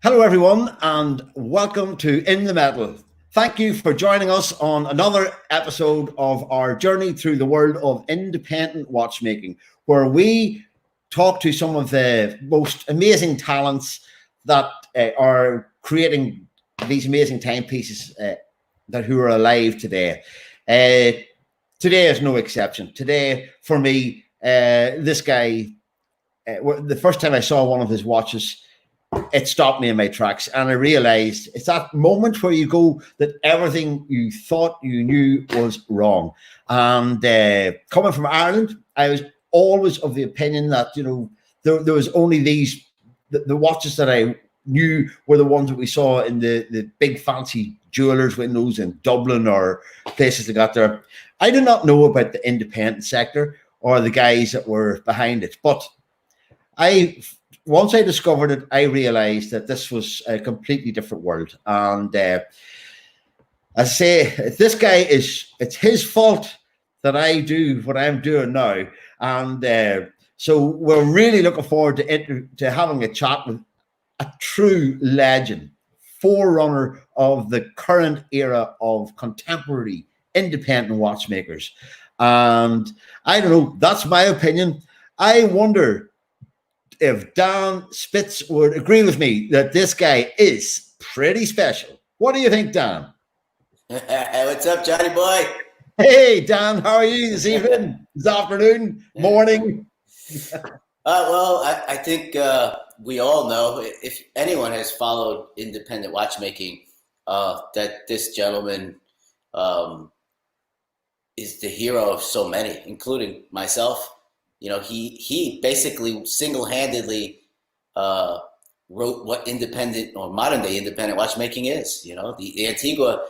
Hello, everyone, and welcome to In the Metal. Thank you for joining us on another episode of our journey through the world of independent watchmaking, where we talk to some of the most amazing talents that are creating these amazing timepieces who are alive today. Today is no exception. Today, for me, this guy, the first time I saw one of his watches, it stopped me in my tracks, and I realized it's that moment where you go that everything you thought you knew was wrong. And coming from Ireland, I was always of the opinion that, you know, there was only these, the watches that I knew were the ones that we saw in the big fancy jewelers' windows in Dublin or places like that there. I did not know about the independent sector or the guys that were behind it. But once I discovered it, I realized that this was a completely different world. And as I say, this guy it's his fault that I do what I'm doing now. And so we're really looking forward to having a chat with a true legend, forerunner of the current era of contemporary independent watchmakers. And I don't know, that's my opinion. I wonder if Dan Spitz would agree with me that this guy is pretty special. What do you think, Dan? Hey, what's up, Johnny boy? Hey, Dan, how are you this evening, this afternoon, morning? Well, I think we all know, if anyone has followed independent watchmaking, that this gentleman is the hero of so many, including myself. You know, he basically single-handedly wrote what independent or modern-day independent watchmaking is. You know, the Antiqua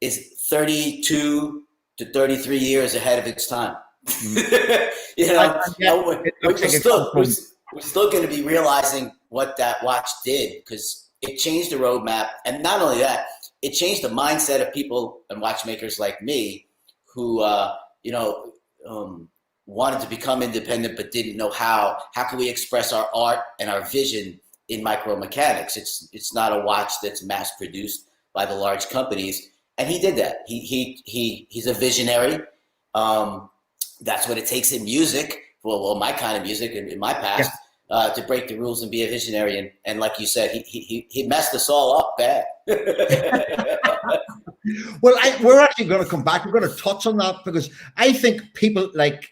is 32 to 33 years ahead of its time. You know, we're still going to be realizing what that watch did, because it changed the roadmap. And not only that, it changed the mindset of people and watchmakers like me who, wanted to become independent but didn't know how. How can we express our art and our vision in micromechanics? It's not a watch that's mass produced by the large companies, and he did that. He's a visionary. That's what it takes in music. Well, my kind of music in my past, to break the rules and be a visionary. And like you said, he messed us all up bad. Well, we're actually going to come back. We're going to touch on that, because I think people like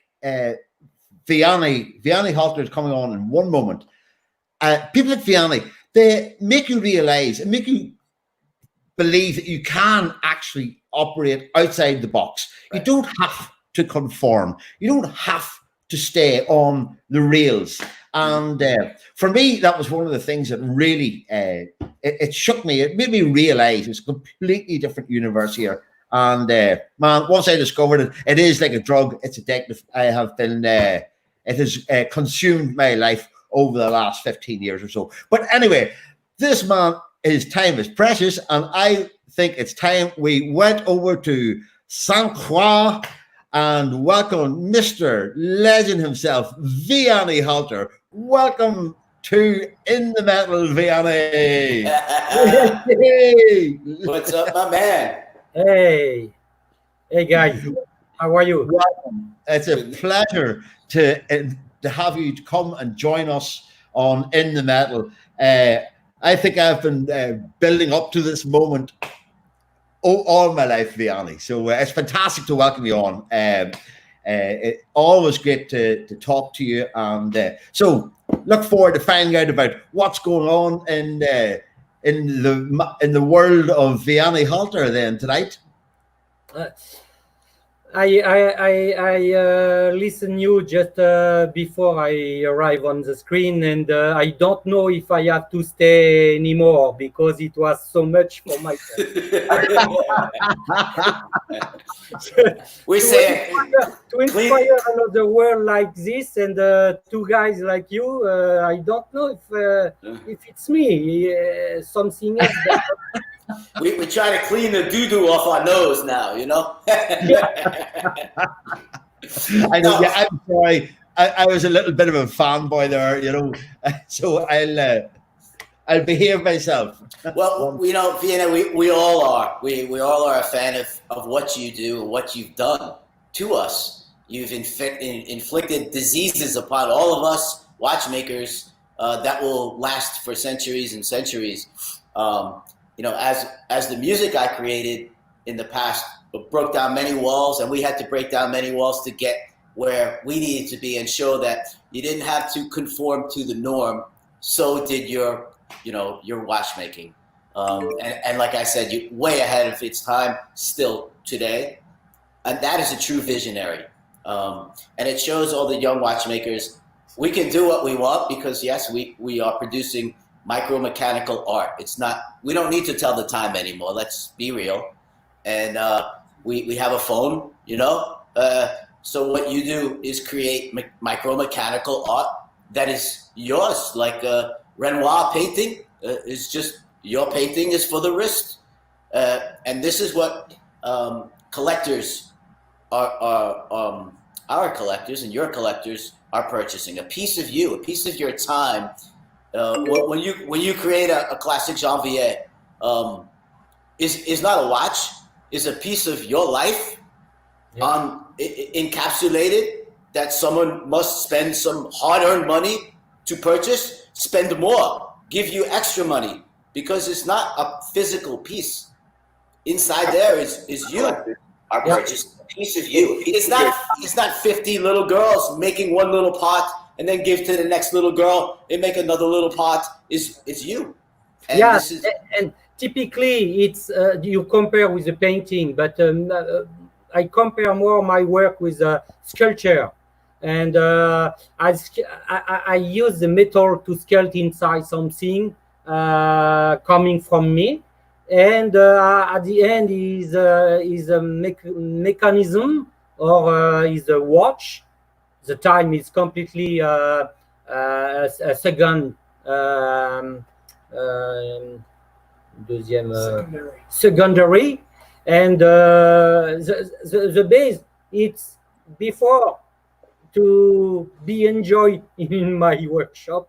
Vianney Halter is coming on in one moment. People like Vianney, they make you realize and make you believe that you can actually operate outside the box. Right. You don't have to conform. You don't have to stay on the rails. And for me, that was one of the things that really it shook me. It made me realize it's a completely different universe here. And man, once I discovered it, it is like a drug. It's addictive. I have been, it has consumed my life over the last 15 years or so. But anyway, this man, his time is precious. And I think it's time we went over to Saint Croix and welcome Mr. Legend himself, Vianney Halter. Welcome to In the Metal, Vianney. Hey. What's up, my man? Hey guys, how are you? Welcome. It's a pleasure to have you come and join us on In the Metal. I think I've been building up to this moment all my life, Vianney. So it's fantastic to welcome you on. It's always great to talk to you, and so look forward to finding out about what's going on in the world of Vianney Halter then tonight. I listen you just before I arrive on the screen, and I don't know if I have to stay anymore because it was so much for myself. We say to inspire another world like this, and two guys like you, I don't know if it's me, something else. We try to clean the doo-doo off our nose now, you know? I know, yeah, I'm sorry. I was a little bit of a fanboy there, you know. So I'll behave myself. Well, you know, Vianney, we all are. We all are a fan of what you do and what you've done to us. You've inflicted diseases upon all of us watchmakers that will last for centuries and centuries. You know, as the music I created in the past broke down many walls, and we had to break down many walls to get where we needed to be and show that you didn't have to conform to the norm. So did your watchmaking. And like I said, you're way ahead of its time still today. And that is a true visionary. And it shows all the young watchmakers, we can do what we want because yes, we are producing micro-mechanical art. We don't need to tell the time anymore. Let's be real. And we have a phone, you know? So what you do is create micro-mechanical art that is yours, like Renoir painting is just, your painting is for the wrist. And this is what collectors our collectors and your collectors are purchasing. A piece of you, a piece of your time. When you create a classic janvier, is not a watch, is a piece of your life, encapsulated, that someone must spend some hard-earned money to purchase, spend more, give you extra money, because it's not a physical piece. Inside there is you. Our purchase, a piece of you. It's not 50 little girls making one little pot and then give to the next little girl and make another little pot. It's you. And and typically it's you compare with a painting, but I compare more my work with sculpture, and I use the metal to sculpt inside something coming from me, and at the end is a mechanism or is a watch. The time is completely a second. Secondary, and the base, it's before to be enjoyed in my workshop.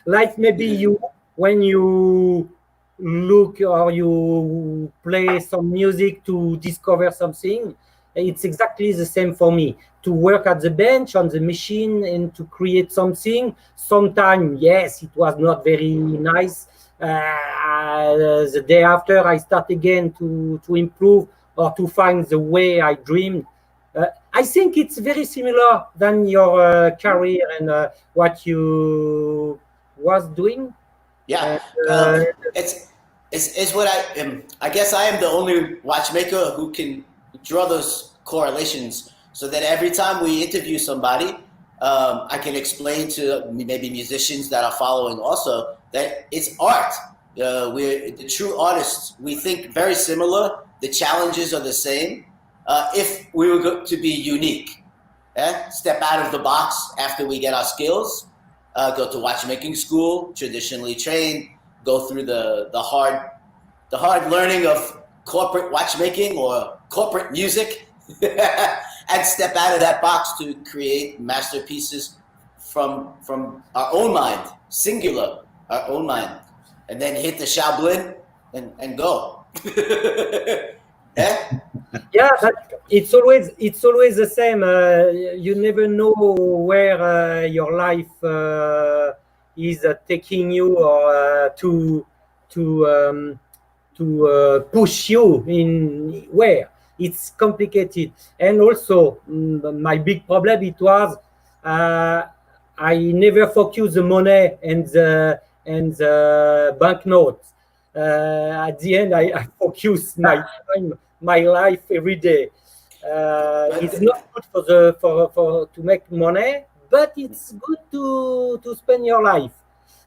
Like maybe you, when you look or you play some music to discover something, it's exactly the same for me. To work at the bench on the machine and to create something, sometimes yes, it was not very nice. The day after, I start again to improve or to find the way I dreamed. I think it's very similar than your career and what you was doing. Yeah, it's what I am. I guess I am the only watchmaker who can draw those correlations, so that every time we interview somebody, I can explain to maybe musicians that are following also that it's art. We're the true artists. We think very similar. The challenges are the same. If we were to be unique, step out of the box after we get our skills, go to watchmaking school, traditionally trained, go through the hard learning of corporate watchmaking or corporate music, and step out of that box to create masterpieces from our own mind, singular, our own mind, and then hit the Shaolin and go. Yeah, but it's always the same. You never know where your life is taking you, or to push you in where. It's complicated. And also my big problem, it was I never focus the money and the banknotes. At the end, I focus my time, my life every day. It's not good for to make money, but it's good to spend your life.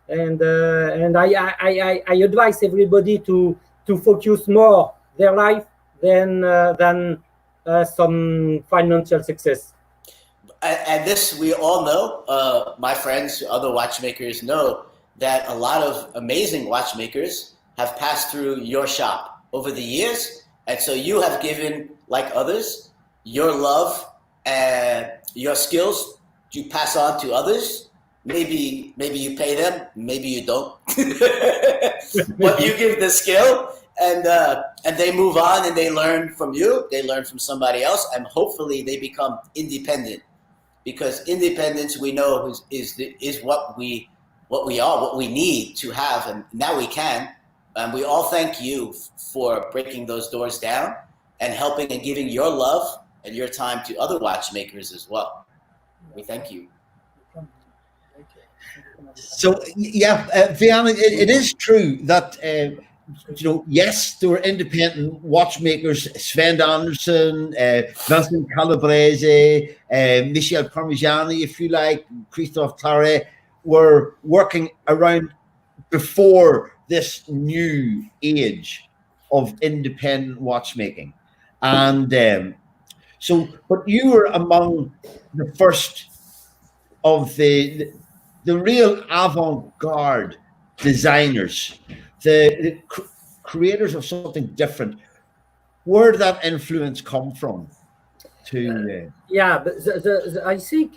And I advise everybody to focus more their life than some financial success. And this, we all know, my friends, other watchmakers know that a lot of amazing watchmakers have passed through your shop over the years. And so you have given, like others, your love and your skills to pass on to others. Maybe you pay them, maybe you don't. But you give the skill, and they move on and they learn from you. They learn from somebody else, and hopefully they become independent. Because independence, we know, is what we are, what we need to have, and now we can. And we all thank you for breaking those doors down and helping and giving your love and your time to other watchmakers as well. We thank you. So yeah, Vianney, it is true that yes, there were independent watchmakers, Sven Anderson, Vincent Calabrese, Michel Parmigiani, if you like, Christophe Claret, were working around before this new age of independent watchmaking. And but you were among the first of the real avant-garde designers, the creators of something different. Where did that influence come from? Yeah, but I think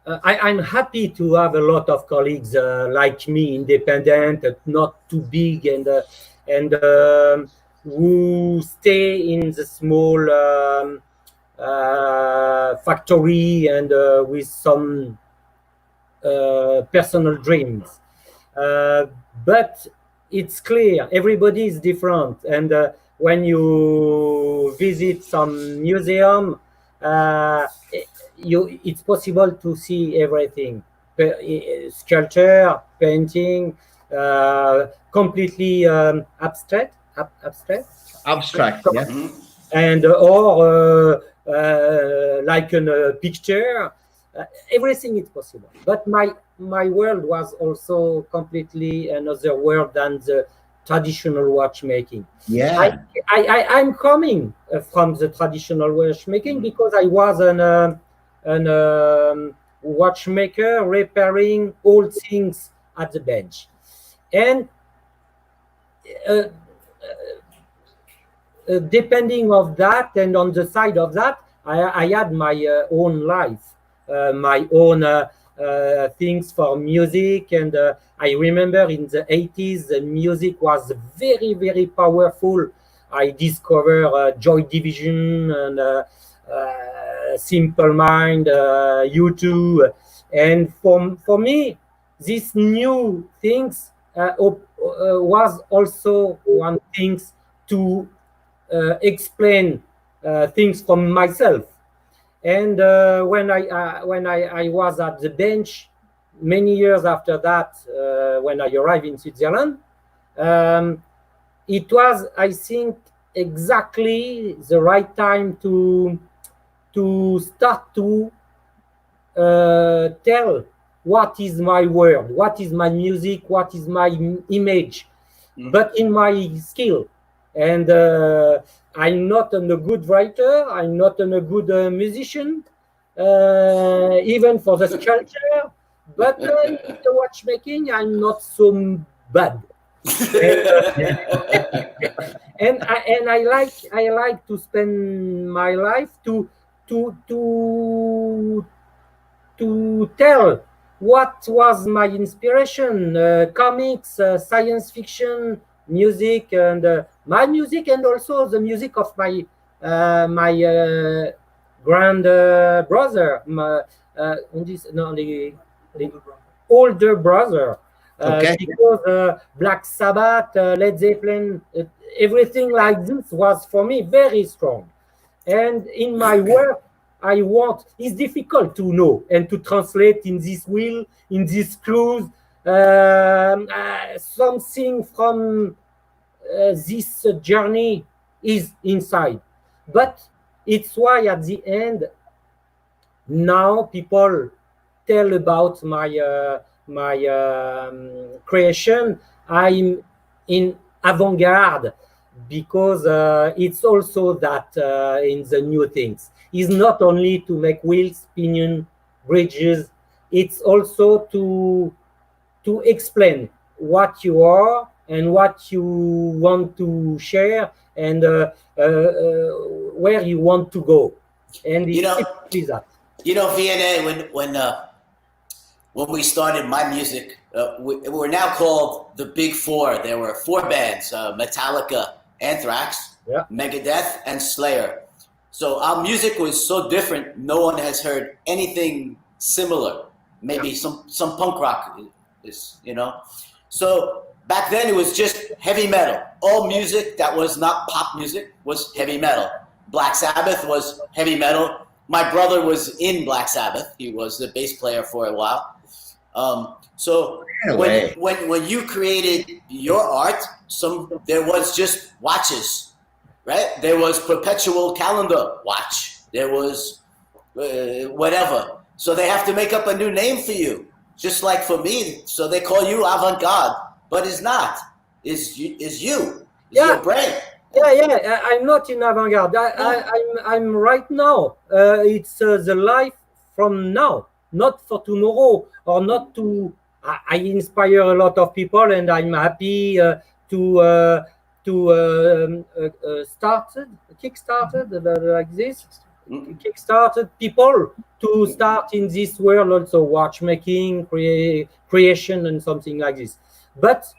I'm happy to have a lot of colleagues like me, independent, not too big, and who stay in the small factory and with some personal dreams. But it's clear everybody is different, and when you visit some museum, it's possible to see everything: sculpture, painting, completely abstract, yeah. And or like a picture. Everything is possible. But my world was also completely another world than the traditional watchmaking. Yeah, I'm coming from the traditional watchmaking because I was an watchmaker repairing old things at the bench, and depending of that, and on the side of that, I had my own life, my own things for music, and I remember in the 80s the music was very, very powerful. I discovered Joy Division and Simple Mind, U2, and for me these new things was also one thing to explain things from myself. And when I was at the bench many years after that, when I arrived in Switzerland, it was, I think, exactly the right time to start to tell what is my word, what is my music, what is my image, but in my skill. And I'm not a good writer, I'm not a good musician, even for the sculpture, but in the watchmaking, I'm not so bad. And I like to spend my life to tell what was my inspiration, comics, science fiction, music, and my music, and also the music of my grand brother, the older brother, okay. because Black Sabbath, Led Zeppelin, everything like this was for me very strong. And in my work, it's difficult to know and to translate in this wheel, in this clues, something from this journey is inside. But it's why at the end, now people tell about my creation. I'm in avant-garde because it's also that in the new things. It's not only to make wheels, pinion, bridges. It's also to explain what you are and what you want to share, and where you want to go. And it's that. Vianney, when we started my music, we're now called the Big Four. There were 4 bands: Metallica, Anthrax, Yeah. Megadeth, and Slayer. So our music was so different. No one has heard anything similar. Maybe some punk rock is, you know. So back then it was just heavy metal. All music that was not pop music was heavy metal. Black Sabbath was heavy metal. My brother was in Black Sabbath. He was the bass player for a while. So when you created your art, there was just watches, right? There was perpetual calendar watch. There was whatever. So they have to make up a new name for you, just like for me. So they call you avant-garde, but it's not. It's you. It's your brain. Yeah. I'm not in avant-garde. I'm right now. It's the life from now, not for tomorrow, or not to. I inspire a lot of people, and I'm happy to kickstarted like this. Kickstarted people to start in this world also, watchmaking, creation, and something like this. But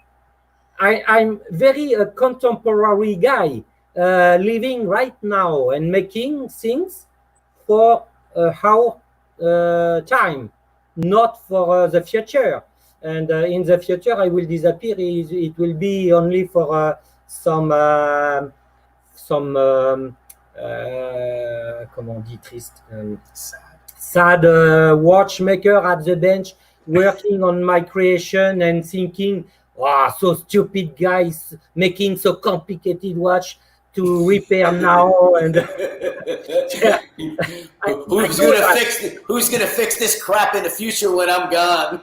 I'm very a contemporary guy, living right now and making things for our time, not for the future. And in the future, I will disappear. It will be only for some comment dit triste, sad watchmaker at the bench working on my creation and thinking, wow, so stupid guys making so complicated watch to repair now. And who's gonna fix this crap in the future when I'm gone?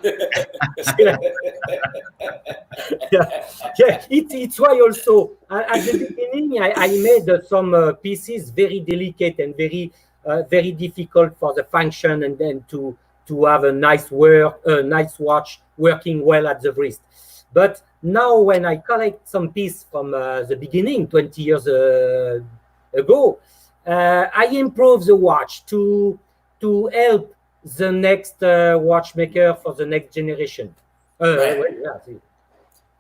It's why also at the beginning I made some pieces very delicate and very difficult for the function, and then to have a nice watch working well at the wrist. But now when I collect some piece from the beginning 20 years ago, I improve the watch to help the next watchmaker for the next generation. Right.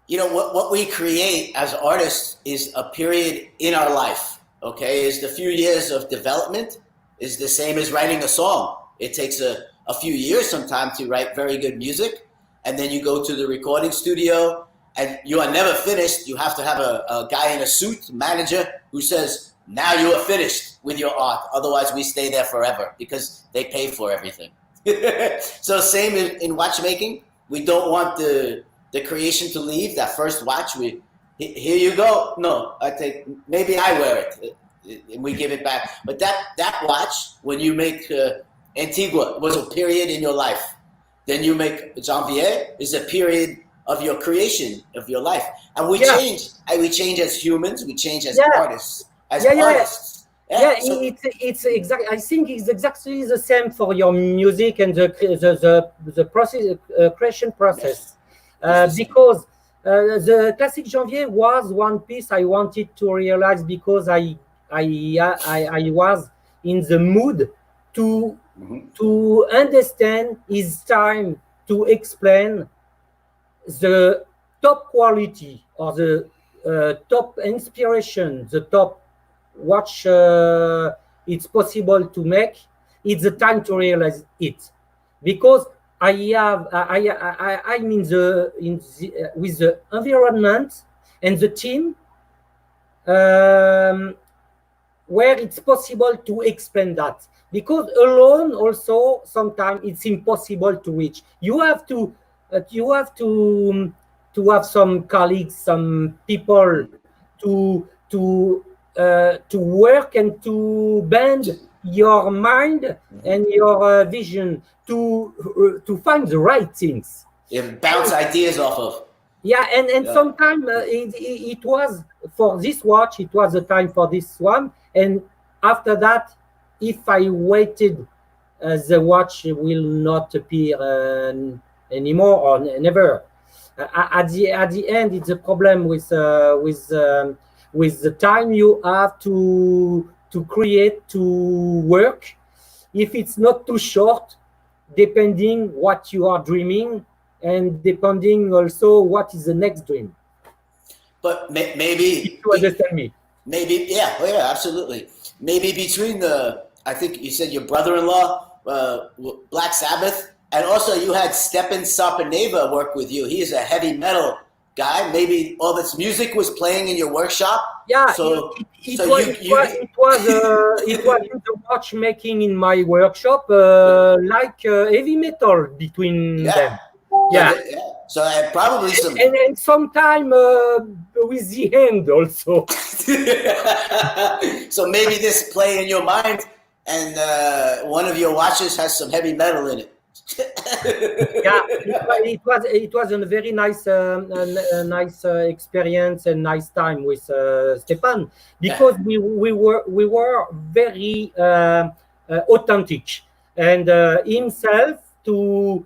You know, what we create as artists is a period in our life, okay? Is the few years of development is the same as writing a song. It takes a few years sometimes to write very good music, and then you go to the recording studio, and you are never finished. You have to have a guy in a suit, manager, who says, now you are finished with your art. Otherwise, we stay there forever because they pay for everything. So same in watchmaking. We don't want the creation to leave. That first watch, here you go. No, maybe I wear it. And we give it back. But that watch, when you make Antiqua, was a period in your life. Then you make Janvier, is a period of your creation, of your life. And we change. We change as humans. We change as artists. Artists. It's exactly. I think it's exactly the same for your music and the process, creation process. Because the classic Janvier was one piece I wanted to realize, because I was in the mood to understand. It's time to explain the top quality or the top inspiration, the top watch it's possible to make. It's the time to realize it, because I'm with the environment and the team where it's possible to explain that. Because alone also sometimes it's impossible to reach. You have to have some colleagues, some people to work and to bend your mind and your vision to find the right things. You bounce ideas off of. And sometimes it was for this watch, it was the time for this one, and after that, if I waited, the watch will not appear anymore or never. At the end, it's a problem with the time you have to create, to work. If it's not too short, depending what you are dreaming, and depending also what is the next dream. But maybe You understand me? Maybe, yeah, oh, yeah, absolutely. Maybe between I think you said your brother-in-law, Black Sabbath, and also you had Stepan Sarpaneva work with you. He is a heavy metal guy. Maybe all this music was playing in your workshop. Yeah, so it was in the watchmaking in my workshop, like heavy metal between them. Yeah. So I had probably some and sometime with the hand also. So maybe this play in your mind, and one of your watches has some heavy metal in it. Yeah, it was a very nice experience and nice time with Stepan, because we were very authentic, and himself to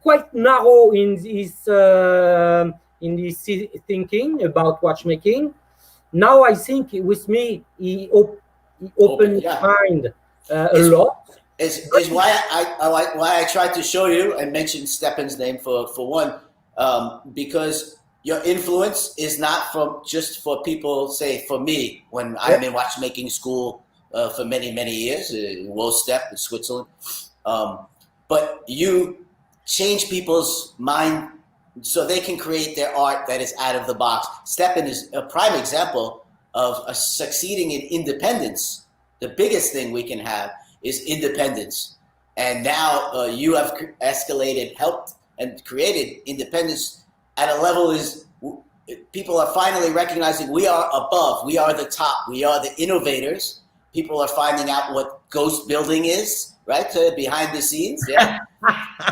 quite narrow in his thinking about watchmaking. Now I think with me he opened his mind a lot. Is why I tried to show you and mention Stepan's name for one, because your influence is not just for people, say for me, when I'm in watchmaking school for many years in Wolstep in Switzerland, but you change people's mind so they can create their art that is out of the box. Stepan is a prime example of succeeding in independence. The biggest thing we can have is independence. And now you have escalated, helped, and created independence at a level is people are finally recognizing we are above, we are the top, we are the innovators. People are finding out what ghost building is, right? Behind the scenes, yeah.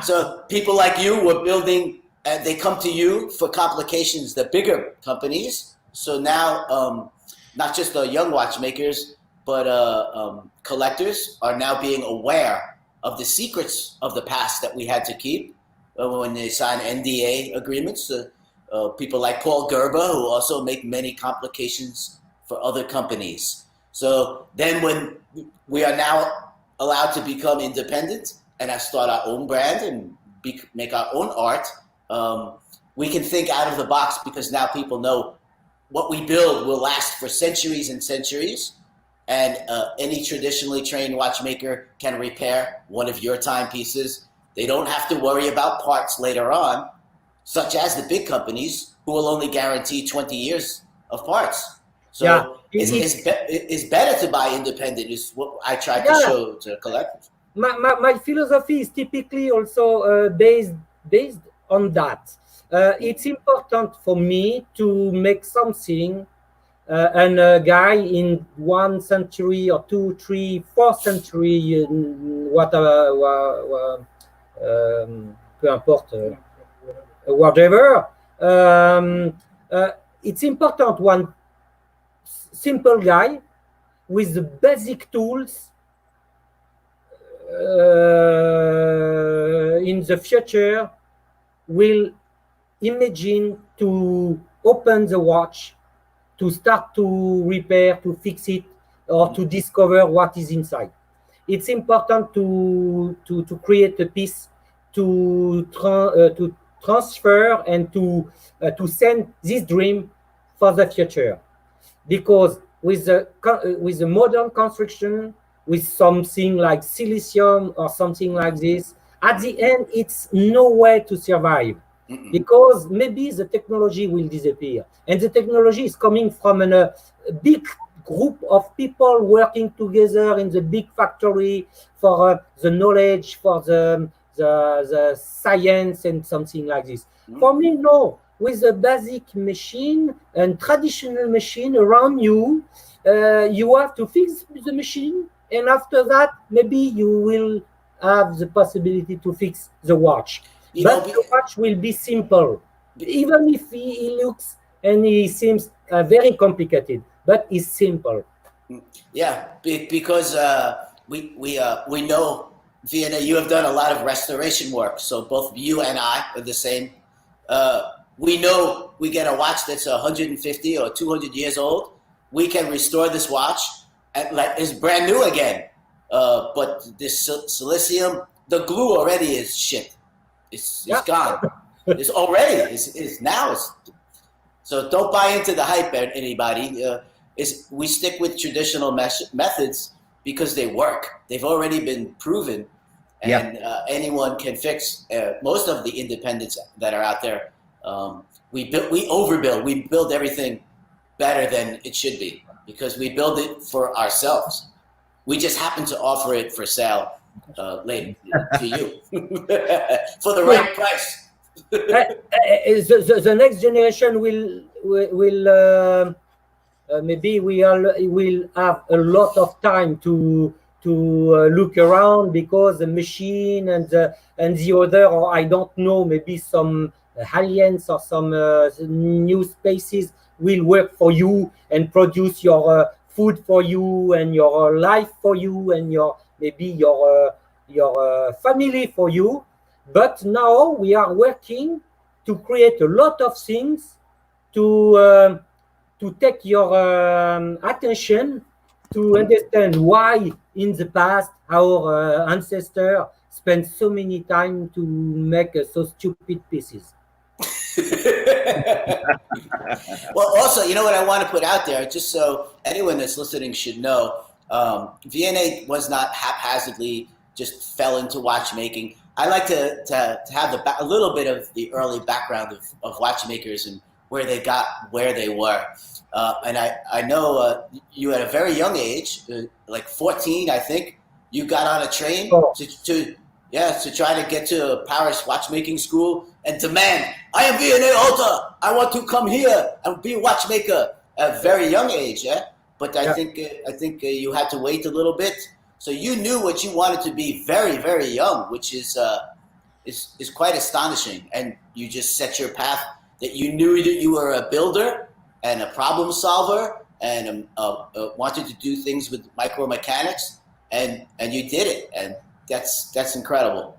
So people like you were building, they come to you for complications, the bigger companies. So now, not just the young watchmakers, but collectors are now being aware of the secrets of the past that we had to keep when they sign NDA agreements. People like Paul Gerber, who also make many complications for other companies. So then when we are now allowed to become independent and start our own brand and make our own art, we can think out of the box, because now people know what we build will last for centuries and centuries. And any traditionally trained watchmaker can repair one of your timepieces. They don't have to worry about parts later on, such as the big companies who will only guarantee 20 years of parts. So it's better to buy independent, is what I try to show to collectors. My philosophy is typically also based on that. It's important for me to make something and a guy in 1 century or 2, 3, 4 century, whatever, peu importe, whatever. It's important one simple guy with the basic tools in the future will imagine to open the watch, to start to repair, to fix it, or to discover what is inside. It's important to create a piece, to transfer and to send this dream for the future. Because with the modern construction, with something like silicium or something like this, at the end, it's no way to survive. Because maybe the technology will disappear. And the technology is coming from a big group of people working together in the big factory for the knowledge, for the science and something like this. For me, no. With a basic machine and traditional machine around you, you have to fix the machine. And after that, maybe you will have the possibility to fix the watch. But the watch will be simple, even if he looks and he seems very complicated, but it's simple. Yeah, because we know, Vianney, you have done a lot of restoration work. So both you and I are the same. We know we get a watch that's 150 or 200 years old. We can restore this watch and it's brand new again. but this silicium, the glue already is shit. It's gone. It's already. It's now. So don't buy into the hype, anybody. We stick with traditional methods because they work. They've already been proven, and anyone can fix most of the independents that are out there. We overbuild. We build everything better than it should be because we build it for ourselves. We just happen to offer it for sale later to you for the right price. The next generation will maybe will have a lot of time to look around because the machine and the other, or I don't know, maybe some aliens or some new spaces will work for you and produce your food for you and your life for you and maybe your family for you. But now we are working to create a lot of things to take your attention to understand why in the past our ancestors spent so many time to make so stupid pieces. Well, also, you know what I want to put out there, just so anyone that's listening should know, Vianney was not haphazardly just fell into watchmaking. I like to have a little bit of the early background of watchmakers and where they got where they were. And I know you at a very young age, like 14, I think, you got on a train to try to get to a Paris watchmaking school and demand, I am Vianney Halter. I want to come here and be a watchmaker at a very young age. Yeah, but I think you had to wait a little bit. So you knew what you wanted to be very, very young, which is quite astonishing. And you just set your path that you knew that you were a builder and a problem solver and wanted to do things with micromechanics, and you did it, and that's incredible.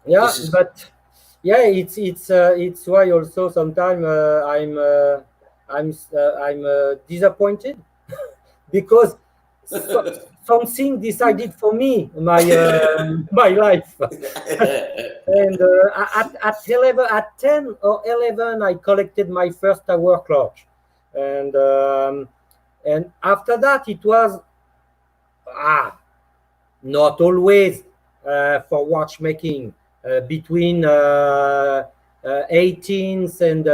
Yeah, but yeah, it's why also sometimes I'm disappointed because something decided for me my life. And at 10 or 11, I collected my first hour clock, and after that it was not always for watchmaking. Between 18 and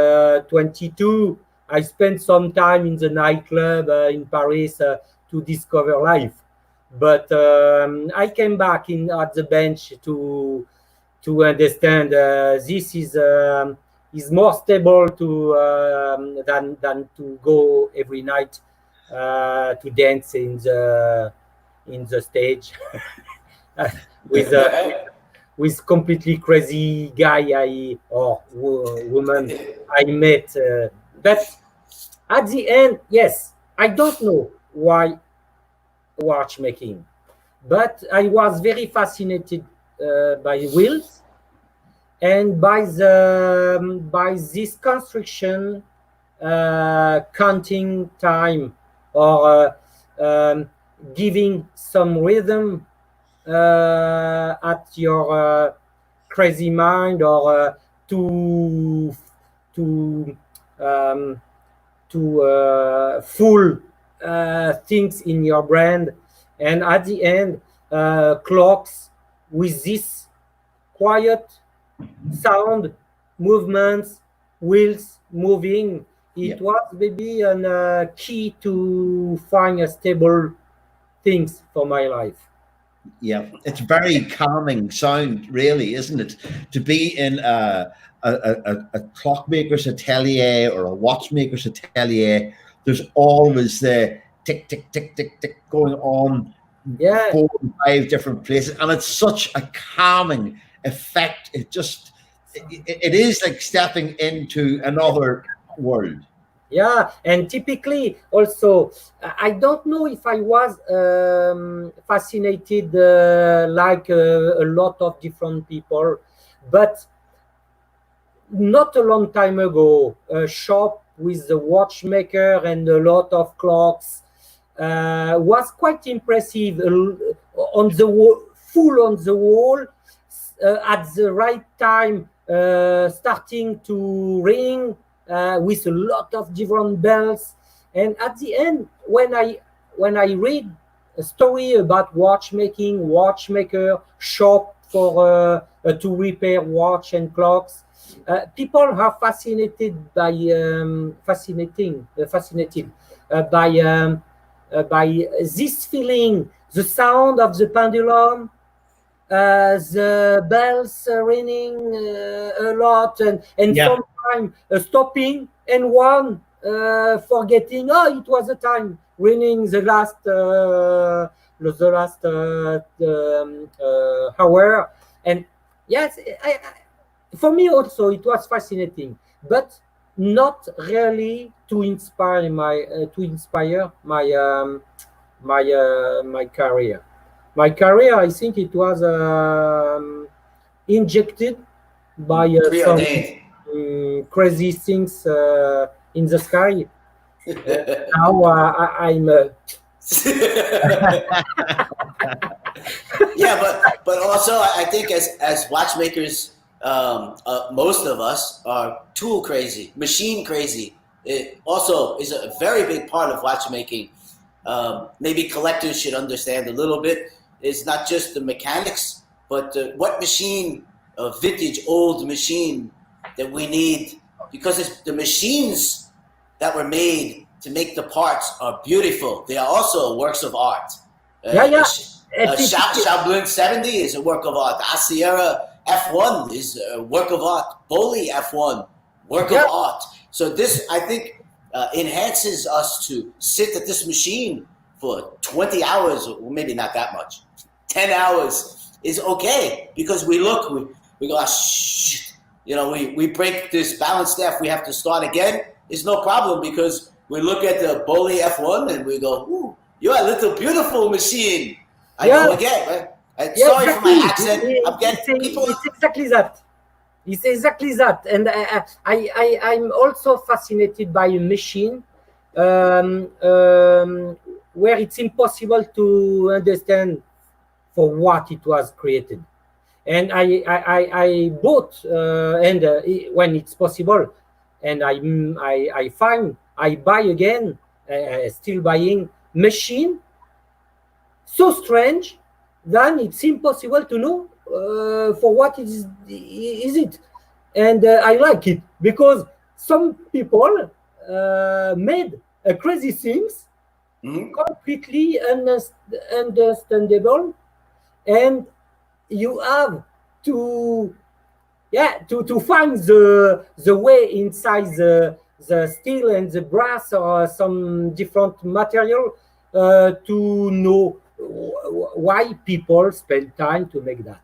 22, I spent some time in the nightclub in Paris to discover life. But I came back at the bench to understand this is more stable than to go every night to dance in the stage with completely crazy guy or woman I met. But at the end, yes, I don't know why watchmaking, but I was very fascinated by wheels and by this construction, counting time or giving some rhythm at your crazy mind, or to full things in your brain. And at the end, clocks with this quiet sound, movements, wheels moving, it was maybe a key to find a stable things for my life. Yeah, it's very calming sound, really, isn't it? To be in a clockmaker's atelier or a watchmaker's atelier, there's always the tick, tick, tick, tick, tick going on, 4 and 5 different places, and it's such a calming effect. It is like stepping into another world. Yeah, and typically also, I don't know if I was fascinated like a lot of different people, but not a long time ago, a shop with a watchmaker and a lot of clocks was quite impressive. on the wall, full on the wall, at the right time, starting to ring with a lot of different bells. And at the end, when I read a story about watchmaking, watchmaker shop for to repair watch and clocks, people are fascinated by this feeling, the sound of the pendulum, the bells ringing a lot, and sometimes stopping, and one forgetting, it was the time ringing the last hour. And yes, for me also it was fascinating, but not really to inspire my my career. My career, I think it was injected by some crazy things in the sky. Now I'm. Yeah, but also I think as watchmakers, most of us are tool crazy, machine crazy. It also is a very big part of watchmaking. Maybe collectors should understand a little bit. It's not just the mechanics, but what machine, a vintage old machine that we need, because it's the machines that were made to make the parts are beautiful. They are also works of art. Shablin 70 is a work of art. The Sierra F1 is a work of art. Boli F1, work of art. So this, I think, enhances us to sit at this machine for 20 hours, or maybe not that much. 10 hours is okay, because we look, we go, shh, we break this balance staff, we have to start again. It's no problem, because we look at the Boli F1 and we go, ooh, you're a little beautiful machine. I go again, right? Sorry for my accent. It's exactly that. It's exactly that. And I'm also fascinated by a machine where it's impossible to understand for what it was created. And I bought, when it's possible, and I buy again, still buying machine so strange then it's impossible to know for what is it. And I like it because some people made crazy things, completely understandable, and you have to find the way inside the steel and the brass or some different material to know why people spend time to make that.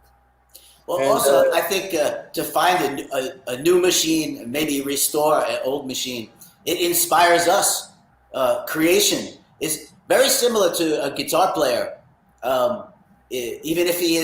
Well, and, also, I think to find a new machine, maybe restore an old machine, it inspires us. Creation is very similar to a guitar player. Even if he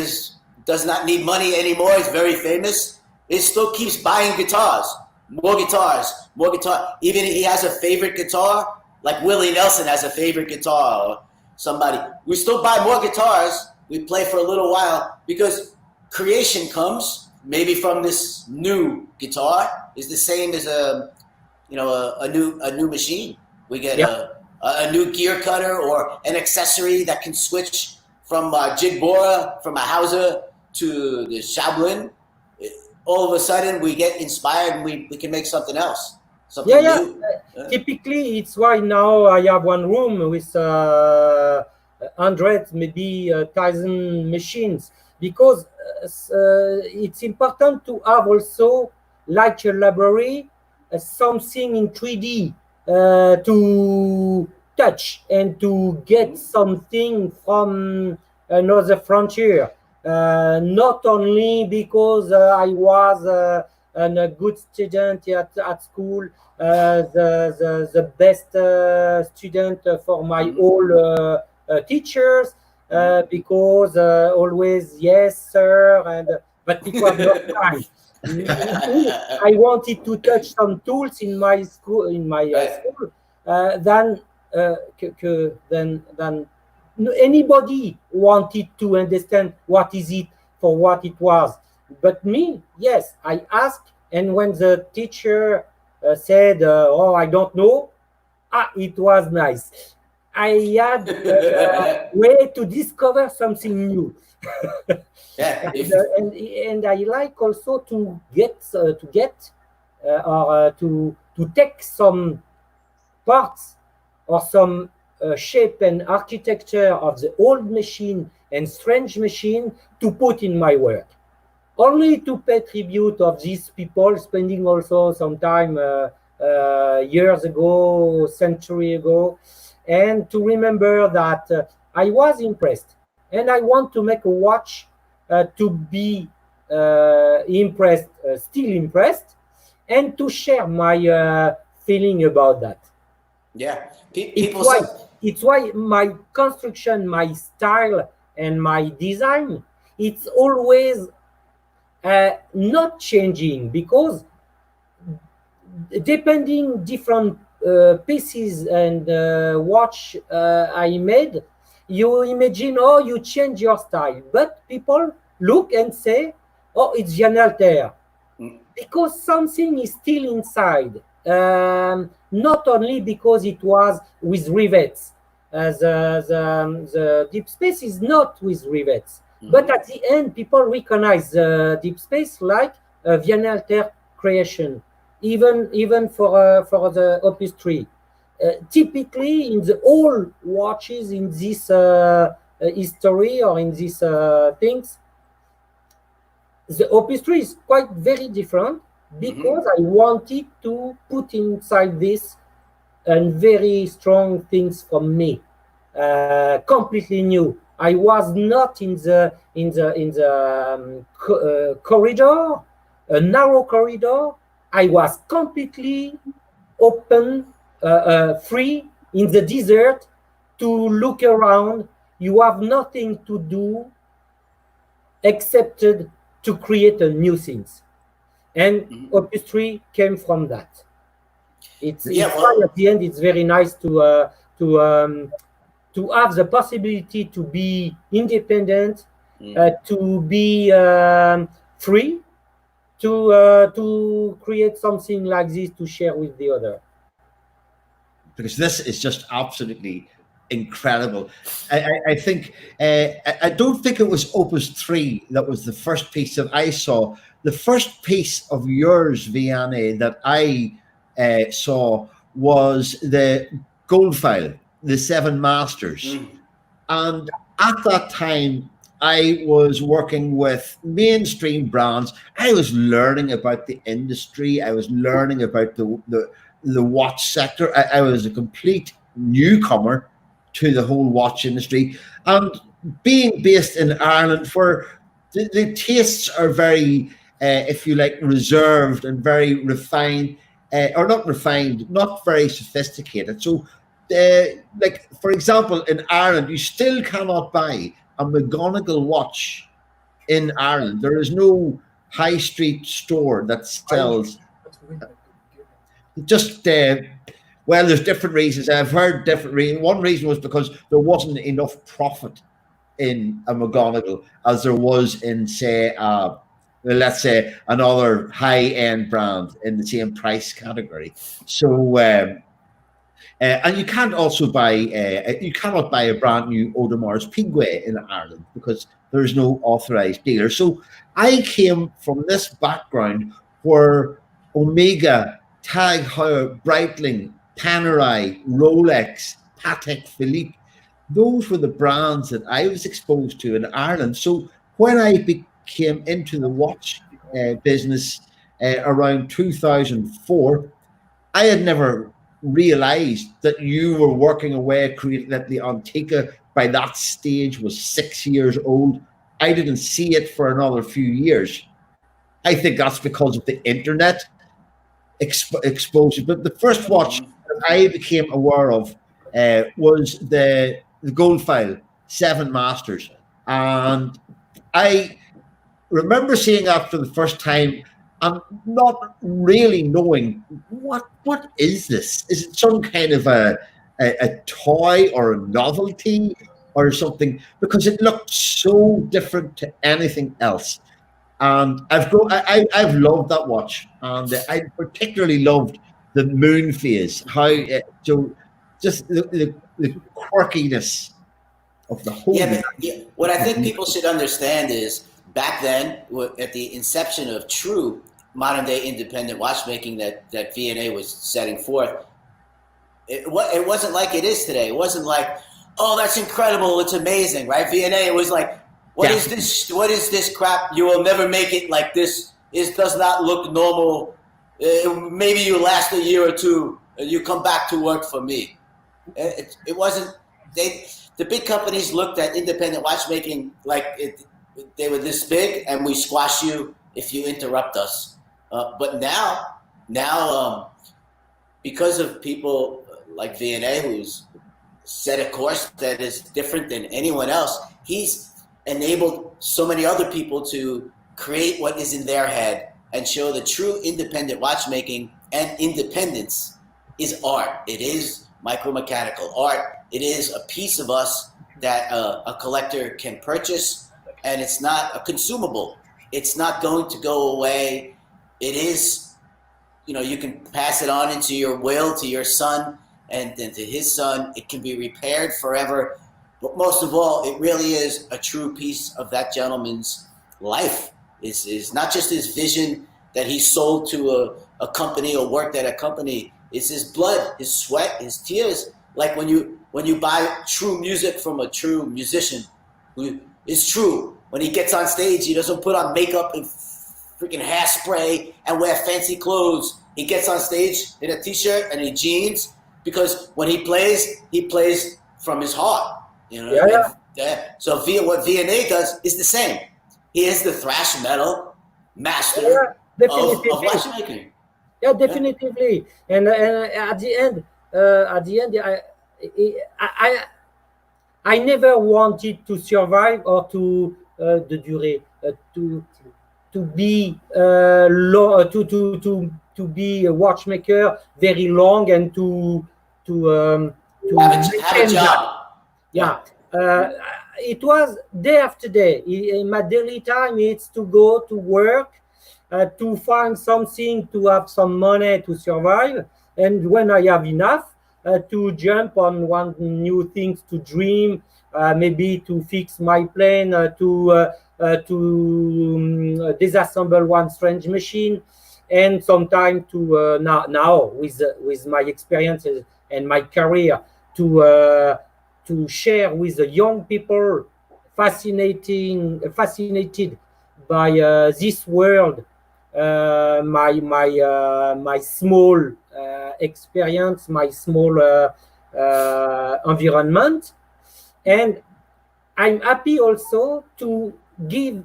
does not need money anymore, he's very famous, he still keeps buying guitars, more guitars, more guitar. Even if he has a favorite guitar, like Willie Nelson has a favorite guitar, or somebody, we still buy more guitars. We play for a little while because creation comes maybe from this new guitar is the same as a new machine. We get a new gear cutter or an accessory that can switch from jig bora, from a Hauser to the Shablin. All of a sudden we get inspired and we can make something else. Something new. Typically, it's why now I have one room with 100, maybe 1,000 machines, because it's important to have also, like a library, something in 3D to touch and to get something from another frontier. Not only because I was a good student at school, the best student for my all teachers, because always yes sir, but it was not time. I wanted to touch some tools in my school, then anybody wanted to understand what is it for what it was. But me, yes, I asked, and when the teacher said, "Oh, I don't know," it was nice. I had a way to discover something new. Yeah. And I like also to take some parts or some shape and architecture of the old machine and strange machine to put in my work. Only to pay tribute of these people spending also some time years ago, century ago, and to remember that I was impressed, and I want to make a watch to be impressed, still impressed, and to share my feeling about that. Yeah, It's why my construction, my style, and my design, it's always not changing, because depending different pieces and watch I made, you imagine, oh, you change your style, but people look and say, oh, it's Vianney Halter, because something is still inside. Not only because it was with rivets, the deep space is not with rivets, but at the end, people recognize the deep space like a Vianney Halter creation, even for the Opus 3. Typically, in the old watches, in this history or in these things, the Opus 3 is quite very different, because I wanted to put inside this and very strong things from me, completely new. I was not in the corridor, a narrow corridor. I was completely open, free in the desert to look around. You have nothing to do except to create a new things. And Opus 3 came from that. It's why at the end it's very nice to have the possibility to be independent, to be free, to create something like this to share with the other. Because this is just absolutely incredible. I think I don't think it was Opus 3 that was the first piece that I saw. The first piece of yours, Vianney, that I saw was the gold file, the 7 Masters. And at that time, I was working with mainstream brands. I was learning about the industry. I was learning about the watch sector. I was a complete newcomer to the whole watch industry. And being based in Ireland, where the tastes are very, if you like, reserved and very refined, or not refined, not very sophisticated. So, like, for example, in Ireland, you still cannot buy a McGonagall watch in Ireland. There is no high street store that sells. Just, well, there's different reasons. I've heard different reasons. One reason was because there wasn't enough profit in a McGonagall as there was in, say, let's say, another high-end brand in the same price category. So, and you can't also buy, you cannot buy a brand new Audemars Piguet in Ireland because there's no authorized dealer. So I came from this background where Omega, Tag Heuer, Breitling, Panerai, Rolex, Patek Philippe, those were the brands that I was exposed to in Ireland. So when I came into the watch business around 2004, I had never realized that you were working away, creating that the Antiqua by that stage was 6 years old. I didn't see it for another few years. I think that's because of the internet exposure. But the first watch that I became aware of was the gold file 7 Masters. And I remember seeing after the first time and not really knowing what is this? Is it some kind of a toy or a novelty? or something, because it looked so different to anything else. And I've loved that watch, and I particularly loved the moon phase. How so just the quirkiness of the whole. Yeah, but what I think people should understand is back then, at the inception of true modern day independent watchmaking that Vianney was setting forth, it wasn't like it is today. It wasn't like, oh, that's incredible, it's amazing, right? Vianney, it was like, what is this? What is this crap? You will never make it like this. It does not look normal. Maybe you last a year or two, and you come back to work for me. It wasn't. The big companies looked at independent watchmaking like they were this big, and we squash you if you interrupt us. But now, because of people like Vianney, who's set a course that is different than anyone else, he's enabled so many other people to create what is in their head and show the true independent watchmaking. And independence is art. It is micromechanical art. It is a piece of us that a collector can purchase, and it's not a consumable. It's not going to go away. It is, you can pass it on into your will to your son and then to his son. It can be repaired forever. But most of all, it really is a true piece of that gentleman's life. Is not just his vision that he sold to a company or worked at a company. It's his blood, his sweat, his tears. Like when you buy true music from a true musician who is true. When he gets on stage, he doesn't put on makeup and freaking hairspray and wear fancy clothes. He gets on stage in a t-shirt and in jeans, because when he plays from his heart. So what Vianney does is the same. He is the thrash metal master of watchmaking. Yeah, definitively. And at the end, I never wanted to survive or to be a watchmaker very long and to have a job. Yeah. It was day after day. In my daily time, it's to go to work, to find something, to have some money to survive. And when I have enough, to jump on one new things, to dream, maybe to fix my plane, to disassemble one strange machine, and sometimes to now with my experiences and my career to share with the young people fascinated by this world, my small experience, my small environment. And I'm happy also to give,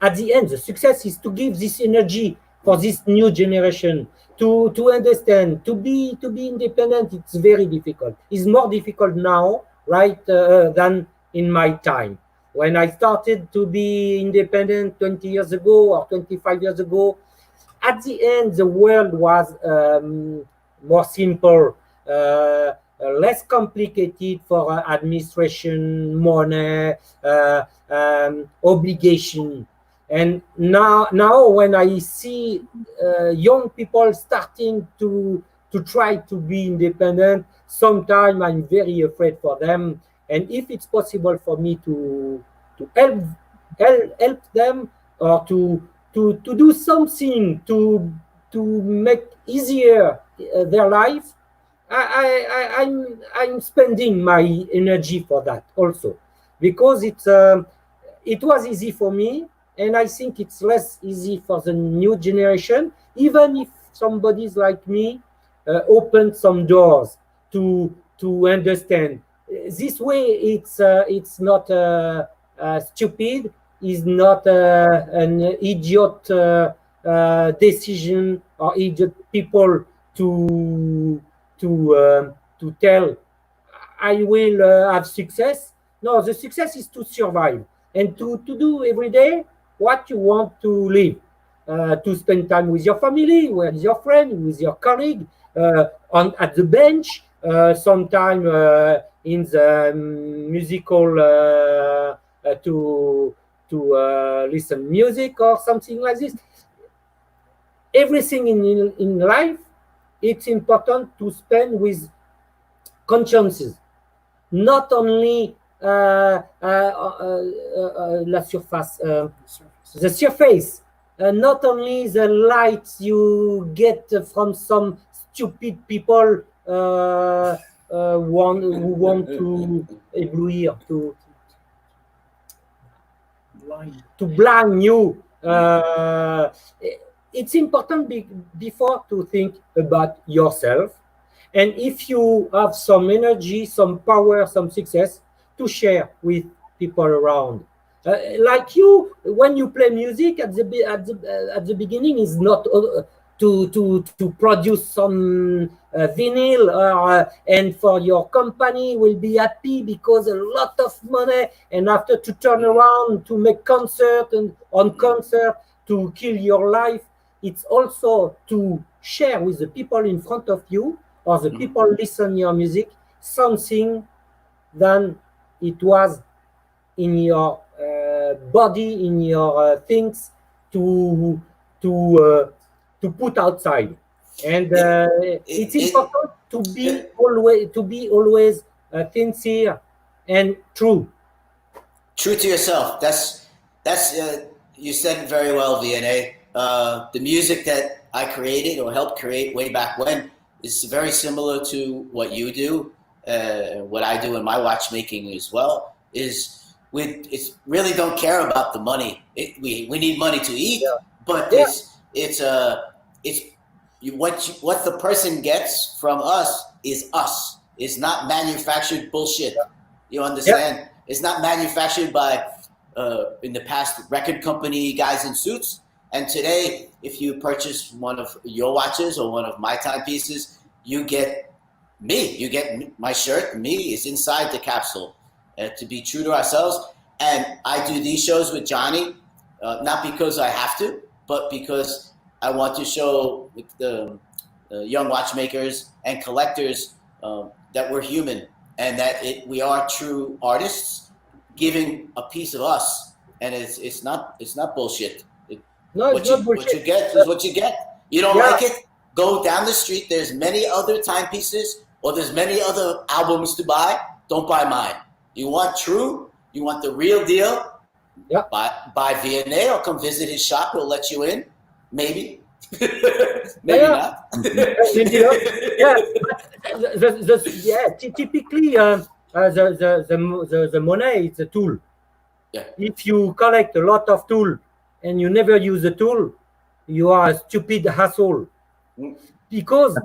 at the end, the success is to give this energy for this new generation to understand, to be independent. It's very difficult. It's more difficult now, right, than in my time. When I started to be independent 20 years ago or 25 years ago, at the end, the world was more simple, less complicated for administration, money, obligation. And now when I see young people starting to try to be independent, sometimes I'm very afraid for them. And if it's possible for me to help them, or to do something to make easier their life, I'm spending my energy for that also, because it was easy for me, and I think it's less easy for the new generation. Even if somebody's like me opened some doors to understand this way, it's not stupid, is not an idiot decision or idiot people to tell I will have success. No, the success is to survive and to do every day what you want to live, to spend time with your family, with your friend, with your colleague, at the bench, sometime in the musical to listen music or something like this. Everything in life, it's important to spend with consciences, not only la surface, the surface, not only the lights you get from some stupid people who want to éblouir, to blind you. It's important before to think about yourself, and if you have some energy, some power, some success, to share with people around. Like you, when you play music at the beginning, is not to produce some vinyl, and for your company will be happy because a lot of money, and after to turn around to make concert and on concert to kill your life. It's also to share with the people in front of you or the people listen your music something than it was in your body, in your things to put outside. And it's important to be always sincere and true. True to yourself. That's you said it very well, Vianney. The music that I created or helped create way back when is very similar to what you do, what I do in my watchmaking as well. It's really don't care about the money. We need money to eat, but what the person gets from us is us. It's not manufactured bullshit. You understand? Yeah. It's not manufactured by in the past record company guys in suits. And today, if you purchase one of your watches or one of my timepieces, you get me. You get my shirt. Me is inside the capsule. To be true to ourselves. And I do these shows with Johnny, not because I have to, but because I want to show the young watchmakers and collectors that we're human and that we are true artists, giving a piece of us. And it's not bullshit. No, it's not bullshit. What you get is what you get. You don't like it? Go down the street. There's many other timepieces or there's many other albums to buy. Don't buy mine. You want true? You want the real deal? Yeah. Buy Vianney or come visit his shop. He'll let you in. Maybe. Maybe not. Typically, the money is a tool. Yeah. If you collect a lot of tools and you never use the tool, you are a stupid asshole. Because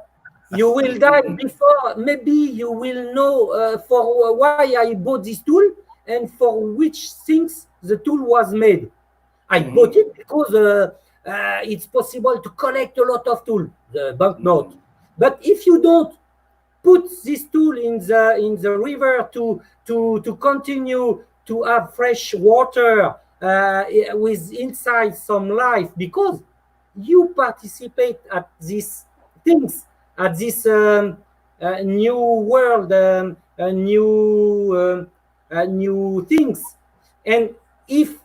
you will die before maybe you will know for why I bought this tool and for which things the tool was made. I bought it because it's possible to collect a lot of tools, the banknote. But if you don't put this tool in the river to continue to have fresh water with inside some life, because you participate at these things, at this new world, new things. And if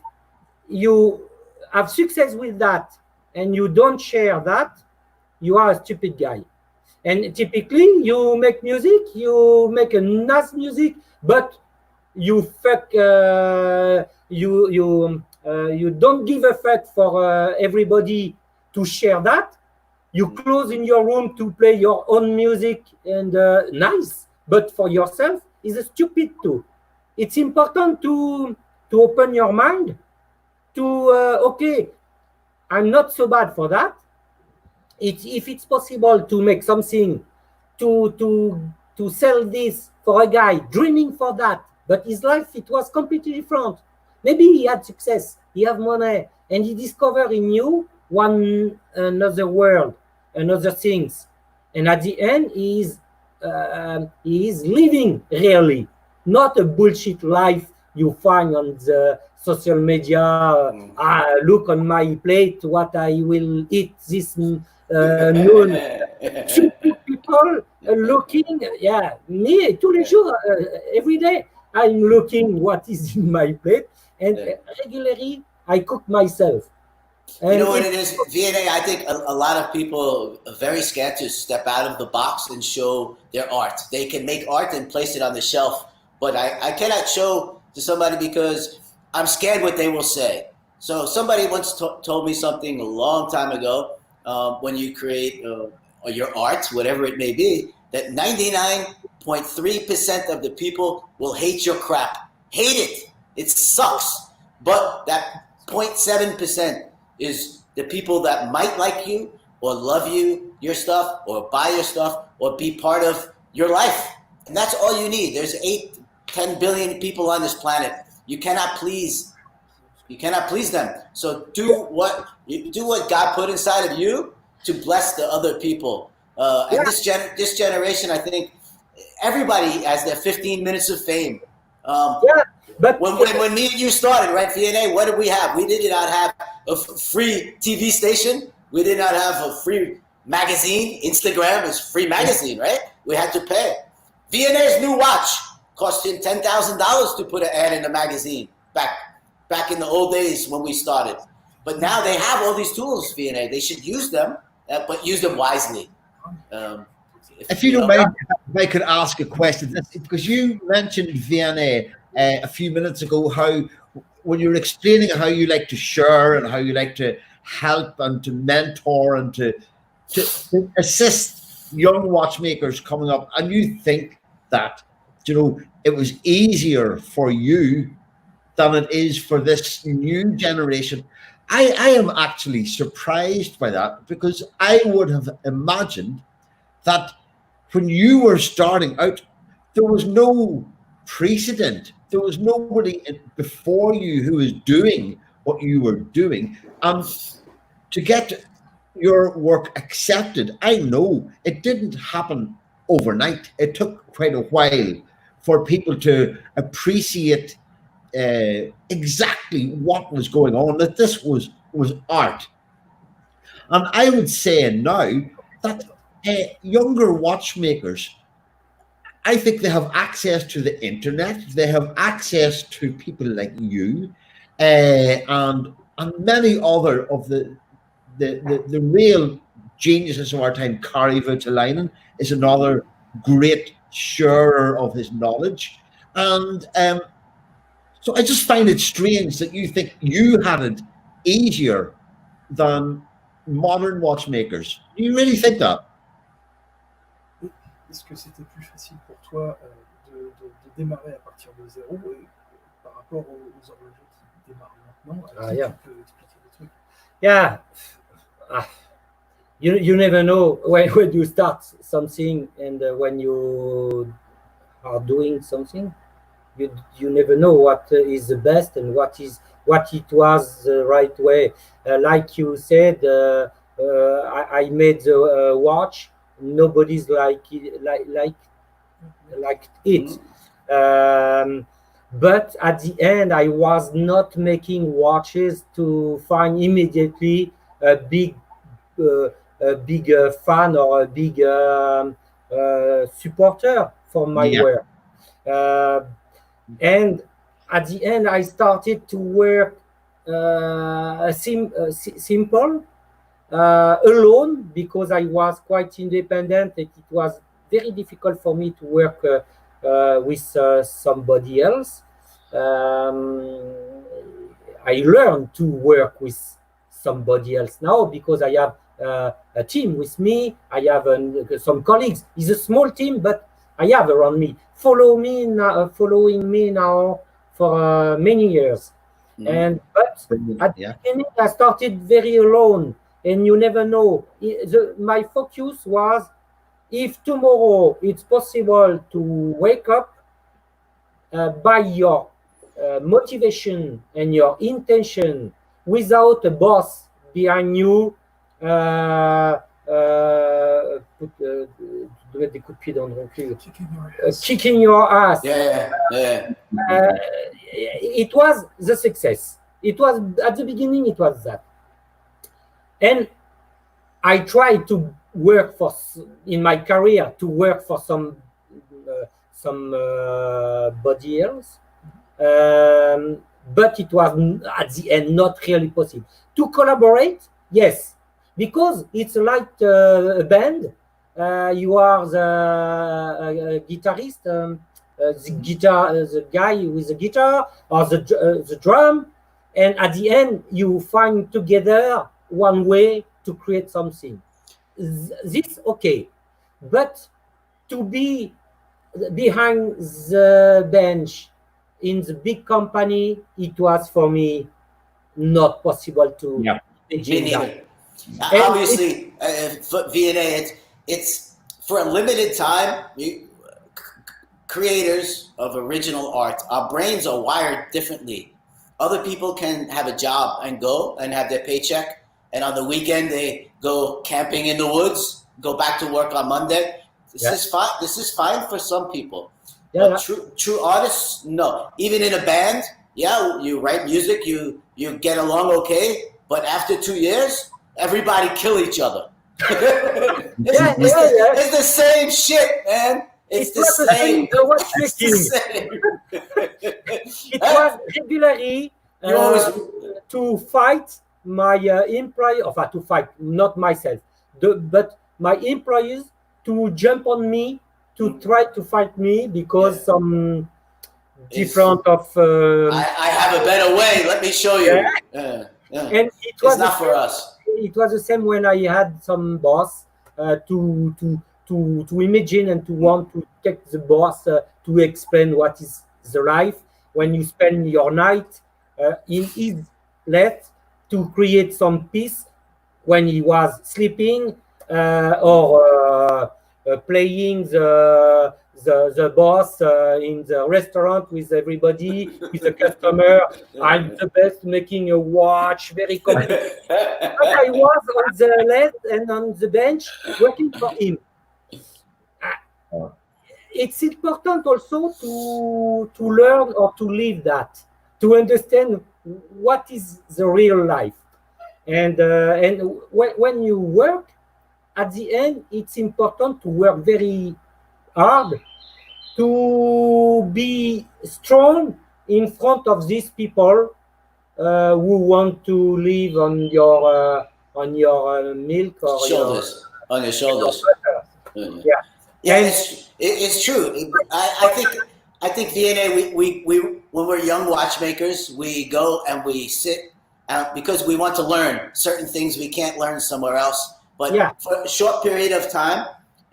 you have success with that and you don't share that, you are a stupid guy. And typically you make music, you make a nice music, but you fuck, you don't give a fuck for everybody to share that. You close in your room to play your own music and nice, but for yourself is a stupid too. It's important to open your mind to okay, I'm not so bad for that. If it's possible to make something, to sell this for a guy dreaming for that, but his life it was completely different. Maybe he had success, he have money, and he discovered in you another world, another things, and at the end he is living really, not a bullshit life you find on the social media. Look on my plate what I will eat this noon. Stupid people looking, me tous les jours, every day, I'm looking what is in my plate, and regularly I cook myself. And you know what it is, Vianney? I think a lot of people are very scared to step out of the box and show their art. They can make art and place it on the shelf, but I cannot show to somebody because I'm scared what they will say. So somebody once told me something a long time ago, when you create your art, whatever it may be, that 99.3% of the people will hate your crap. Hate it. It sucks. But that 0.7% is the people that might like you or love you, your stuff, or buy your stuff, or be part of your life. And that's all you need. There's 10 billion people on this planet. You cannot please them. So do what God put inside of you to bless the other people. And this generation, I think everybody has their 15 minutes of fame. But when me and you started, right, Vianney, what did we have? We did not have a free TV station. We did not have a free magazine. Instagram is free magazine, right? We had to pay. Vianney's new watch cost him $10,000 to put an ad in the magazine back in the old days when we started. But now they have all these tools, Vianney. They should use them, but use them wisely. If you don't mind, if I could ask a question, because you mentioned, Vianney, a few minutes ago, how when you were explaining how you like to share and how you like to help and to mentor and to assist young watchmakers coming up, and you think that, you know, it was easier for you than it is for this new generation. I am actually surprised by that, because I would have imagined that when you were starting out, there was no precedent. There was nobody before you who was doing what you were doing. And to get your work accepted, I know it didn't happen overnight. It took quite a while for people to appreciate exactly what was going on, that this was art. And I would say now that younger watchmakers, I think they have access to the internet. They have access to people like you, and many other of the real geniuses of our time. Kari Voutilainen is another great sharer of his knowledge, and so I just find it strange that you think you had it easier than modern watchmakers. Do you really think that? Est-ce que c'était plus facile pour toi de démarrer à partir de zéro par rapport aux horlogers qui démarrent maintenant? Tu peux expliquer des trucs? Yeah. You never know when you start something and when you are doing something. You never know what is the best and what it was the right way. Like you said, I made the watch. Nobody's like it. But at the end, I was not making watches to find immediately a big fan or a big supporter for my work. And at the end, I started to work simple, alone, because I was quite independent. It was very difficult for me to work with somebody else. I learned to work with somebody else now because I have a team with me. I have some colleagues. It's a small team, but I have around me, following me now for many years. But at the beginning, I started very alone, and you never know. My focus was, if tomorrow it's possible to wake up by your motivation and your intention without a boss behind you, kicking your ass. It was the success. It was at the beginning. It was that, and I tried to work for in my career to work for some body else, but it was at the end not really possible to collaborate. Yes, because it's like a band. You are the guitarist, the guy with the guitar or the drum, and at the end you find together one way to create something. This okay, but to be behind the bench in the big company, it was for me not possible to imagine that. Obviously, for Vianney, it's for a limited time. Creators of original art, our brains are wired differently. Other people can have a job and go and have their paycheck, and on the weekend they go camping in the woods, go back to work on Monday. This is fine. This is fine for some people. But true artists, no. Even in a band, you write music, you get along okay, but after 2 years, everybody kill each other. It's the same shit, man. It's the same. It was regularly to fight my employer, or to fight, not myself, but my employers to jump on me, to try to fight me because some different of... I have a better way. Let me show you. And it was not for us. It was the same when I had some boss to imagine and to want to take the boss to explain what is the life when you spend your night in his left to create some peace when he was sleeping or playing the boss in the restaurant with everybody, with the customer. I'm the best making a watch, very complicated. But I was on the left and on the bench working for him. It's important also to learn or to live that, to understand what is the real life. And when you work, at the end, it's important to work very hard, to be strong in front of these people who want to live on your milk or shoulders, on your shoulders. It's true. I think Vianney, we when we're young watchmakers, we go and we sit because we want to learn certain things we can't learn somewhere else. But for a short period of time,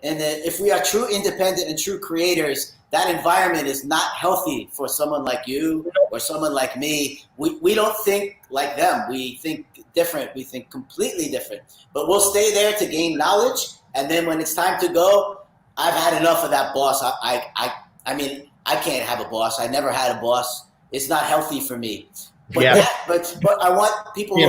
and if we are true independent and true creators, that environment is not healthy for someone like you or someone like me. We don't think like them. We think different. We think completely different. But we'll stay there to gain knowledge, and then when it's time to go, I've had enough of that boss. I mean, I can't have a boss. I never had a boss. It's not healthy for me. But but I want people who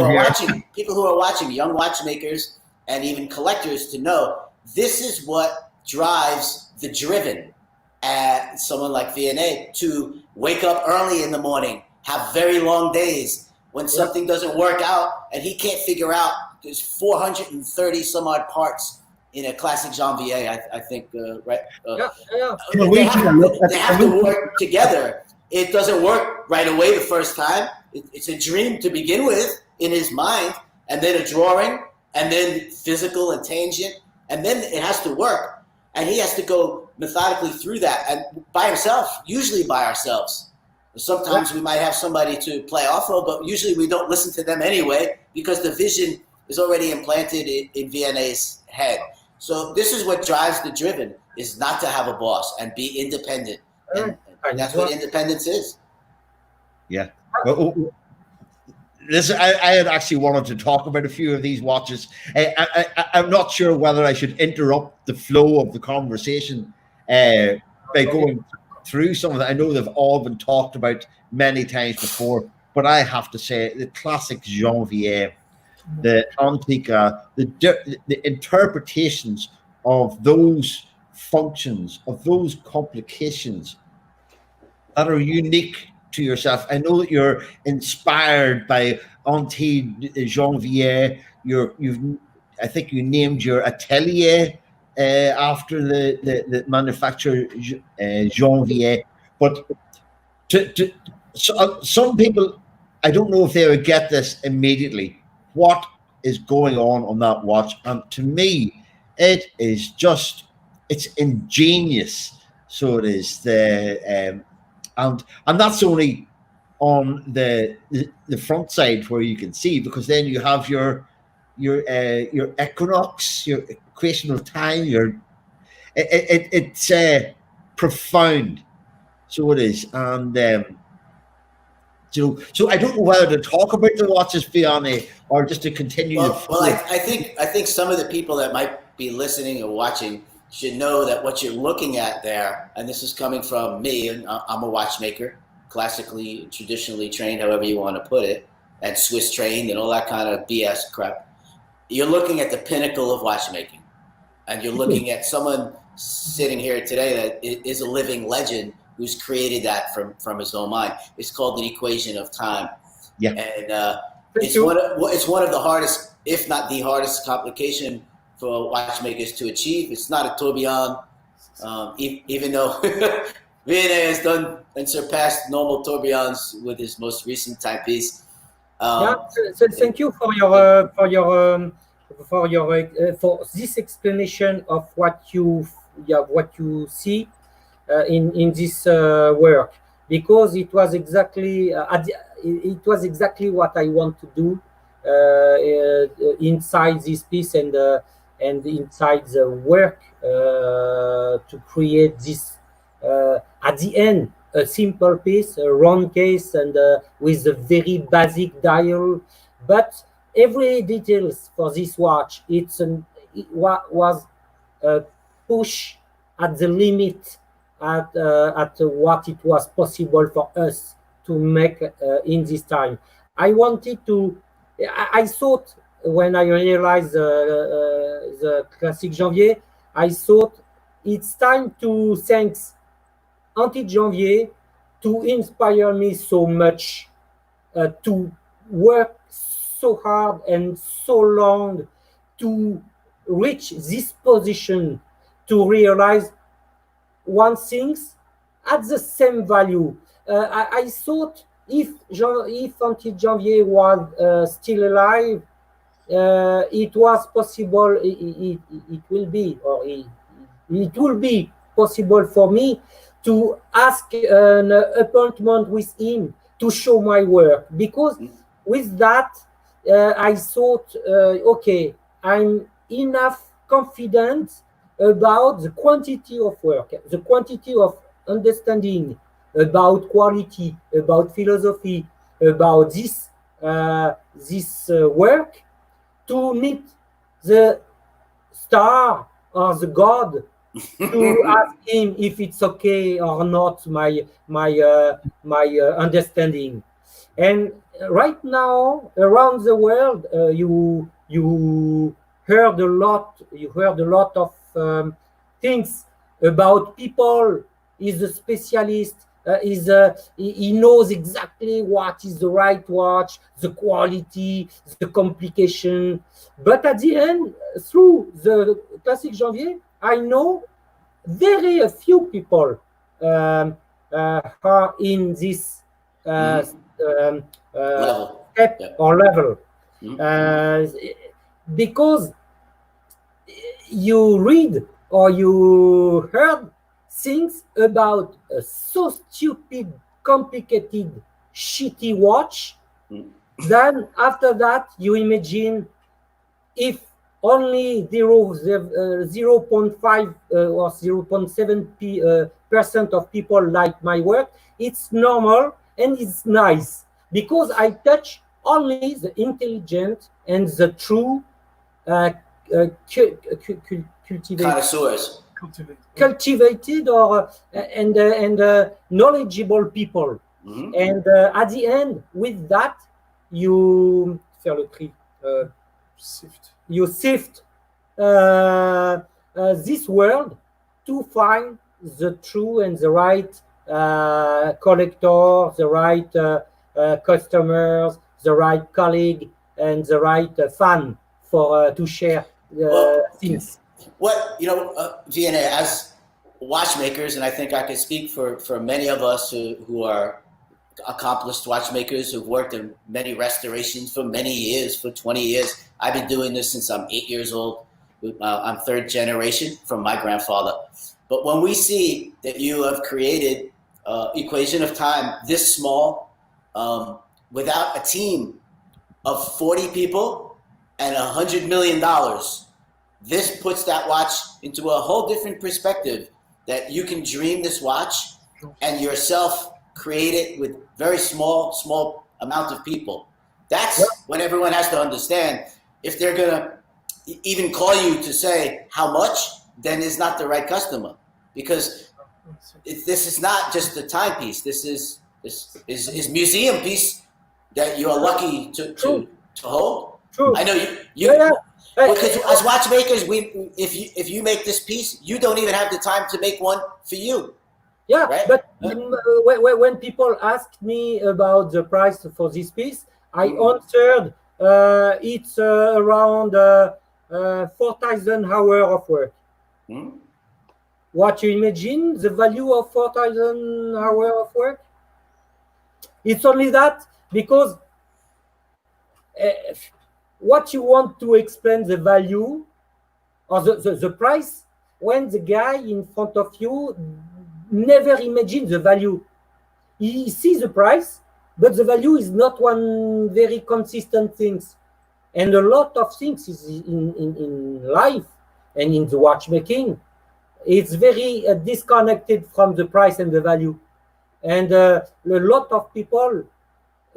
are watching, young watchmakers and even collectors to know this is what drives the driven. And someone like Vianney to wake up early in the morning, have very long days. When something doesn't work out and he can't figure out, there's 430 some odd parts in a classic janvier, I think, right? They have to work together. It doesn't work right away the first time. It's a dream to begin with in his mind, and then a drawing, and then physical and tangent, and then it has to work. And he has to go methodically through that, and by himself, usually by ourselves. Sometimes we might have somebody to play off of, but usually we don't listen to them anyway because the vision is already implanted in Vianney's head. So this is what drives the driven, is not to have a boss and be independent. And that's what independence is. Yeah. Well, I had actually wanted to talk about a few of these watches. I'm not sure whether I should interrupt the flow of the conversation by going through some of that. I know they've all been talked about many times before, but I have to say the classic Janvier, the Antiqua, the interpretations of those functions, of those complications that are unique to yourself. I know that you're inspired by Janvier. I think you named your atelier after the manufacturer Janvier. But some people, I don't know if they would get this immediately. What is going on that watch? And to me, it is just, it's ingenious. So it is and that's only on the front side where you can see, because then you have your equinox, your equation of time. It's profound. So it is, and so I don't know whether to talk about the watches, Vianney, or just to continue. Well, I think some of the people that might be listening or watching should know that what you're looking at there, and this is coming from me, and I'm a watchmaker, classically, traditionally trained, however you want to put it, and Swiss trained and all that kind of BS crap. You're looking at the pinnacle of watchmaking, and you're looking at someone sitting here today that is a living legend who's created that from his own mind. It's called the equation of time. Yeah. And it's one of the hardest, if not the hardest complication for watchmakers to achieve. It's not a tourbillon, even though Vianney has done and surpassed normal tourbillons with his most recent timepiece. So thank you for this explanation of what you see in this work, because it was exactly what I want to do inside this piece and inside the work to create this at the end a simple piece, a round case, and with a very basic dial, but every details for this watch was push at the limit at what it was possible for us to make in this time. I thought, when I realized the Classic Janvier, I thought it's time to thank Antique Janvier to inspire me so much, to work so hard and so long to reach this position, to realize one thing at the same value. I thought if Antique Janvier was still alive, it was possible. It will be, or it will be possible for me to ask an appointment with him to show my work, because with that I thought, okay, I'm enough confident about the quantity of work, the quantity of understanding, about quality, about philosophy, about this work, to meet the star or the god, to ask him if it's okay or not, my understanding. And right now around the world, you heard a lot of things about people. Is a specialist, he knows exactly what is the right watch, the quality, the complication. But at the end, through the Classic Janvier, I know very few people are in this step or level, because you read or you heard things about a so stupid, complicated, shitty watch. Then after that, you imagine if only 0.5 or 0.7% of people like my work, it's normal and it's nice, because I touch only the intelligent and the true cultivated or and knowledgeable people. And at the end, with that, you faire le tri. You sift this world to find the true and the right collector, the right customers, the right colleague, and the right fan for to share things. What, Vianney, as watchmakers, and I think I can speak for many of us who are accomplished watchmakers who've worked in many restorations for many years, for 20 years. I've been doing this since I'm 8 years old. I'm third generation from my grandfather. But when we see that you have created equation of time this small, without a team of 40 people and $100 million, this puts that watch into a whole different perspective, that you can dream this watch and yourself create it with very small amount of people. That's what everyone has to understand. If they're gonna even call you to say how much, then it's not the right customer, because this is not just a timepiece. This is museum piece that you're lucky to hold. True. I know you. Because as watchmakers, if you make this piece, you don't even have the time to make one for you. Yeah, right? But when people ask me about the price for this piece, I answered it's around 4,000 hours of work. What you imagine the value of 4,000 hours of work? It's only that, because what you want to explain the value or the price when the guy in front of you never imagines the value. He sees the price, but the value is not one very consistent things. And a lot of things is in life and in the watchmaking, it's very disconnected from the price and the value. And a lot of people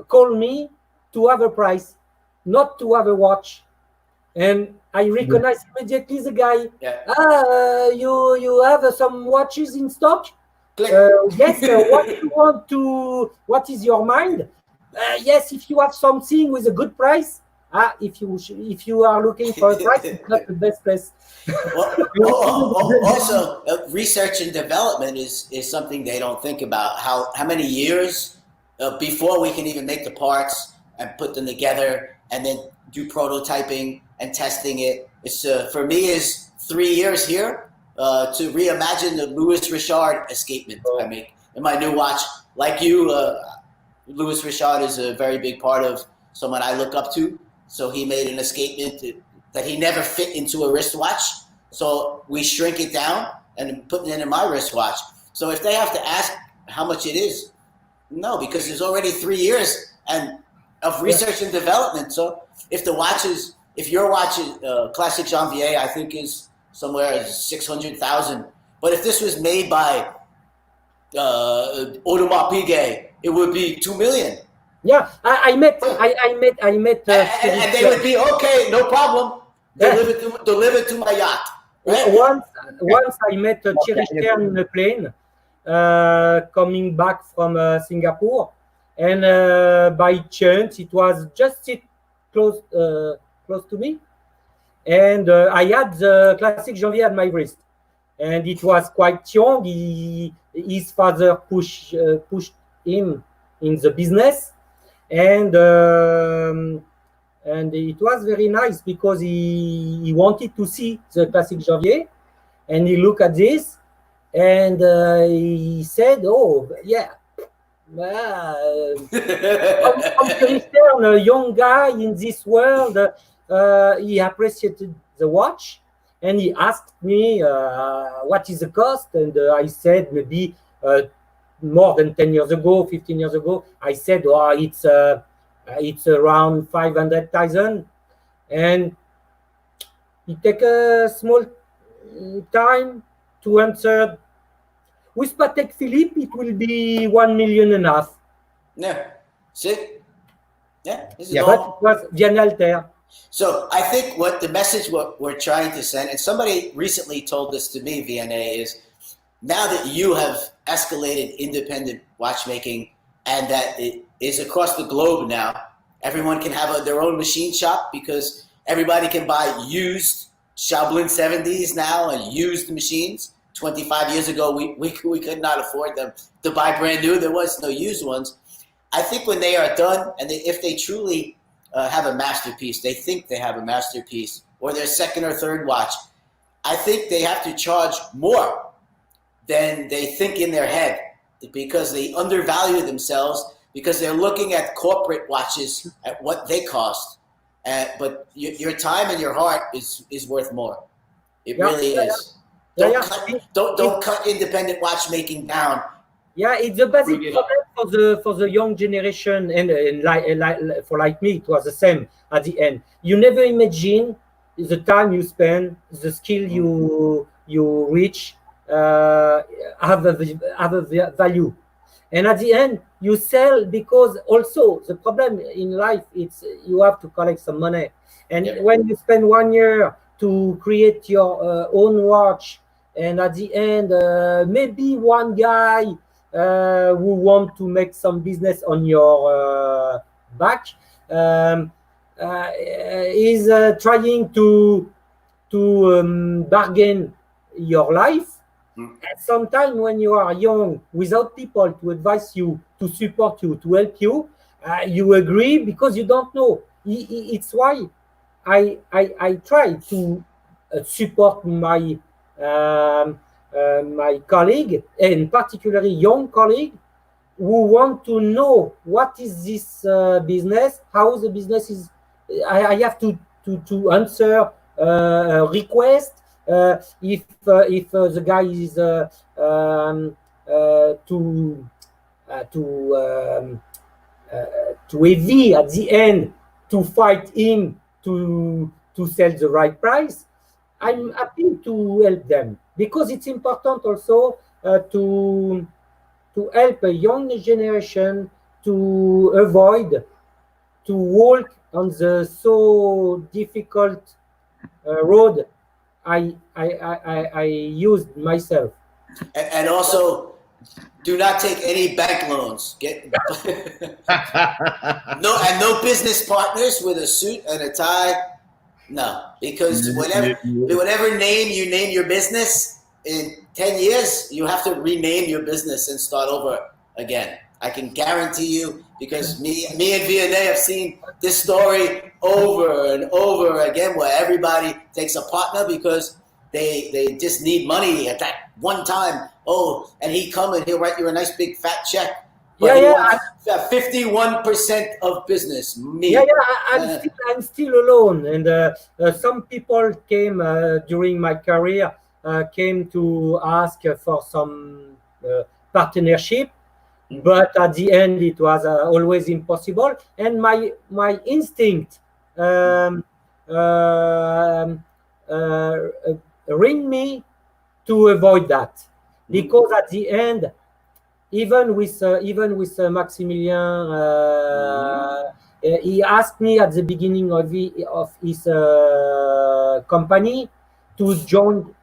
call me to have a price, not to have a watch. And I recognize immediately the guy. You have some watches in stock? Yes. What is your mind? Yes, if you have something with a good price. If you are looking for a price, it's not the best place. Also, research and development is something they don't think about. How many years before we can even make the parts and put them together and then do prototyping and testing it. It's for me is 3 years here to reimagine the Louis Richard escapement I make in my new watch. Like you, Louis Richard is a very big part of someone I look up to. So he made an escapement that he never fit into a wristwatch. So we shrink it down and put it in my wristwatch. So if they have to ask how much it is, no, because there's already 3 years of research and development. So if your watch is classic Janvier, I think is somewhere 600,000. But if this was made by Audemars Piguet, it would be 2 million. Yeah, I met. And they would be okay, no problem. Deliver to my yacht. Right? Once I met Thierry Stern in a plane coming back from Singapore, and by chance it was just close to me, and I had the classic Janvier at my wrist, and it was quite young. His father pushed him in the business. And it was very nice because he wanted to see the classic Janvier, and he looked at this and he said, "Oh yeah, a young guy in this world, he appreciated the watch, and he asked me what is the cost, and I said maybe." More than 10 years ago, 15 years ago, I said, "Oh, it's around 500,000," and it take a small time to answer. With Patek Philippe, it will be 1.5 million. Yeah, see, yeah, but it was Vianney Halter. So I think what the message what we're trying to send, and somebody recently told this to me, Vianney, is now that you have escalated independent watchmaking and that it is across the globe now, everyone can have their own machine shop because everybody can buy used Shaolin 70s now and used machines. 25 years ago, we could not afford them to buy brand new. There was no used ones. I think when they are done and if they truly have a masterpiece, they think they have a masterpiece, or their second or third watch, I think they have to charge more than they think in their head, because they undervalue themselves, because they're looking at corporate watches at what they cost. But your time and your heart is worth more. It really is. Don't cut independent watchmaking down. Yeah, it's a basic problem for the young generation, and like me, it was the same at the end. You never imagine the time you spend, the skill you reach, have a value, and at the end you sell, because also the problem in life, it's you have to collect some money, and when you spend 1 year to create your own watch, and at the end maybe one guy who want to make some business on your back is trying to bargain your life. And sometimes when you are young, without people to advise you, to support you, to help you, you agree because you don't know. It's why I try to support my my colleague, and particularly young colleague, who want to know what is this business, how the business is. I have to answer request if the guy is too heavy at the end to fight him to sell the right price. I'm happy to help them, because it's important also to help a young generation to avoid to walk on the so difficult road I used myself. And also, do not take any bank loans. No business partners with a suit and a tie. No, because whatever name you name your business, in 10 years, you have to rename your business and start over again. I can guarantee you, because me and Vianney have seen this story over and over again, where everybody takes a partner because they just need money at that one time. Oh, and he'll write you a nice big fat check. But 51% of business. Me. I'm still alone, and some people came during my career came to ask for some partnership, but at the end it was always impossible. And my instinct ring me to avoid that, because at the end, even with Maximilien, he asked me at the beginning of his company to join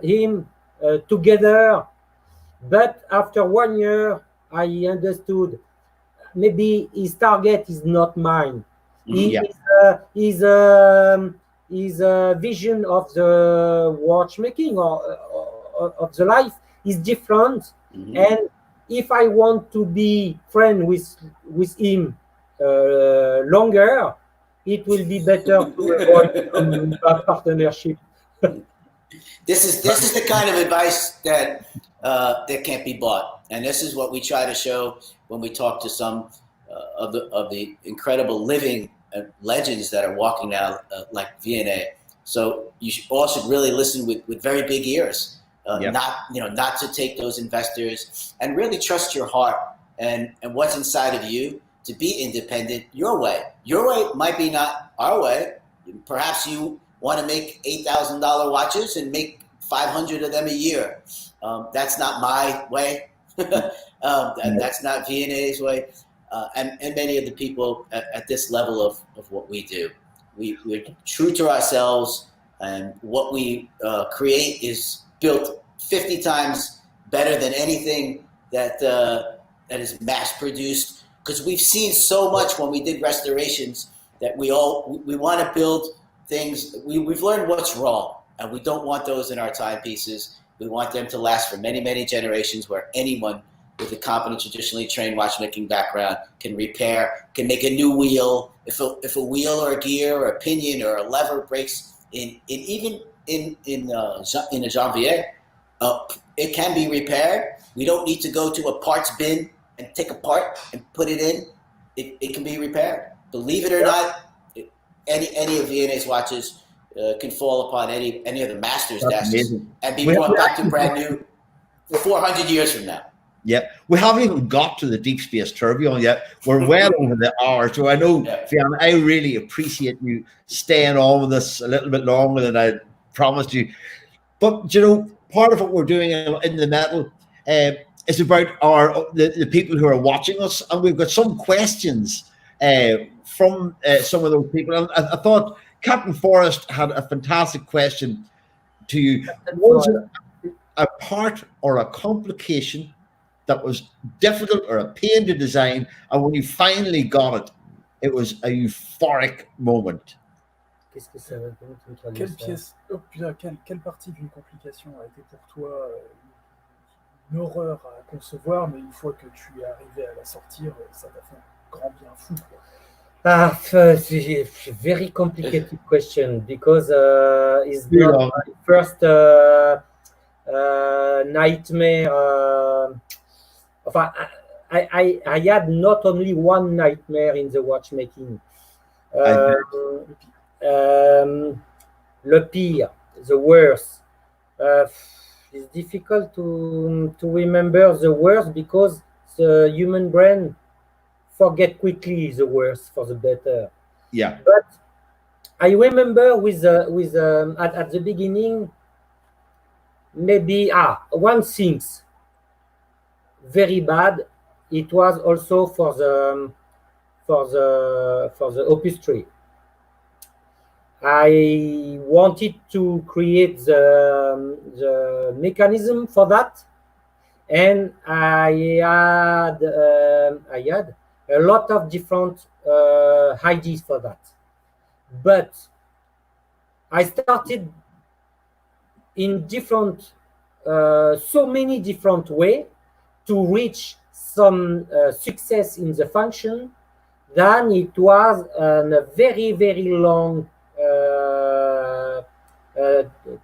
him together, but after 1 year I understood maybe his target is not mine. His vision of the watchmaking or of the life is different, and if I want to be friend with him longer, it will be better to avoid a partnership. This is the kind of advice that can't be bought, and this is what we try to show when we talk to some of the incredible living legends that are walking now, like Vianney. So you all should really listen with very big ears. Not to take those investors, and really trust your heart and what's inside of you to be independent your way. Your way might be not our way. Perhaps you want to make $8,000 watches and make 500 of them a year. That's not my way. That's not Vianney's way. And many of the people at this level of what we do. We're true to ourselves, and what we create is built 50 times better than anything that is mass produced, because we've seen so much when we did restorations that we want to build things. We've learned what's wrong, and we don't want those in our timepieces. We want them to last for many, many generations, where anyone with a competent, traditionally trained watchmaking background can repair, can make a new wheel. If a wheel or a gear or a pinion or a lever breaks even in a janvier, it can be repaired. We don't need to go to a parts bin and take apart and put it in. It can be repaired. Believe it or not, any of Vianney's watches can fall upon any of the masters' desks and be brought back to brand new 400 years from now. Yeah, we haven't even got to the deep space tourbillon yet. We're well over the hour, so I know, Vianney, I really appreciate you staying on with us a little bit longer than I promised you. But you know, part of what we're doing in the metal is about the people who are watching us, and we've got some questions from some of those people. And I thought Captain Forrest had a fantastic question to you. Was it a part or a complication that was difficult or a pain to design, and when you finally got it, it was a euphoric moment? Qu'est-ce que ça veut dire? Quelle pièce, quelle partie d'une complication a été pour toi une horreur à concevoir, mais une fois que tu es arrivé à la sortir, ça t'a fait un grand bien fou, quoi. It's a very complicated question because it's not my first nightmare. I had not only one nightmare in the watchmaking. Le pire, the worst. It's difficult to remember the worst because the human brain forget quickly the worst for the better. Yeah. But I remember at the beginning, maybe one thing's very bad. It was also for the upholstery. I wanted to create the mechanism for that, and I had a lot of different ideas for that. But I started in so many different ways to reach some success in the function. Then it was a very, very long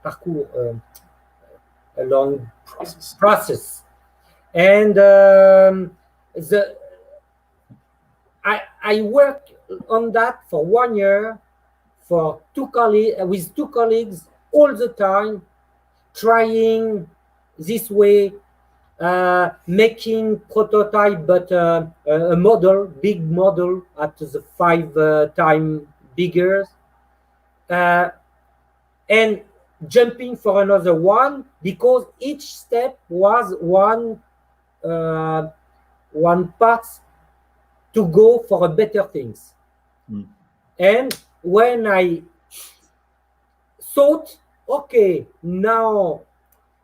parcours, a long process. And I worked on that for 1 year with two colleagues all the time, trying this way, making prototype, but a big model at the 5 times bigger, and jumping for another one because each step was one part to go for a better things. And when I thought, okay, now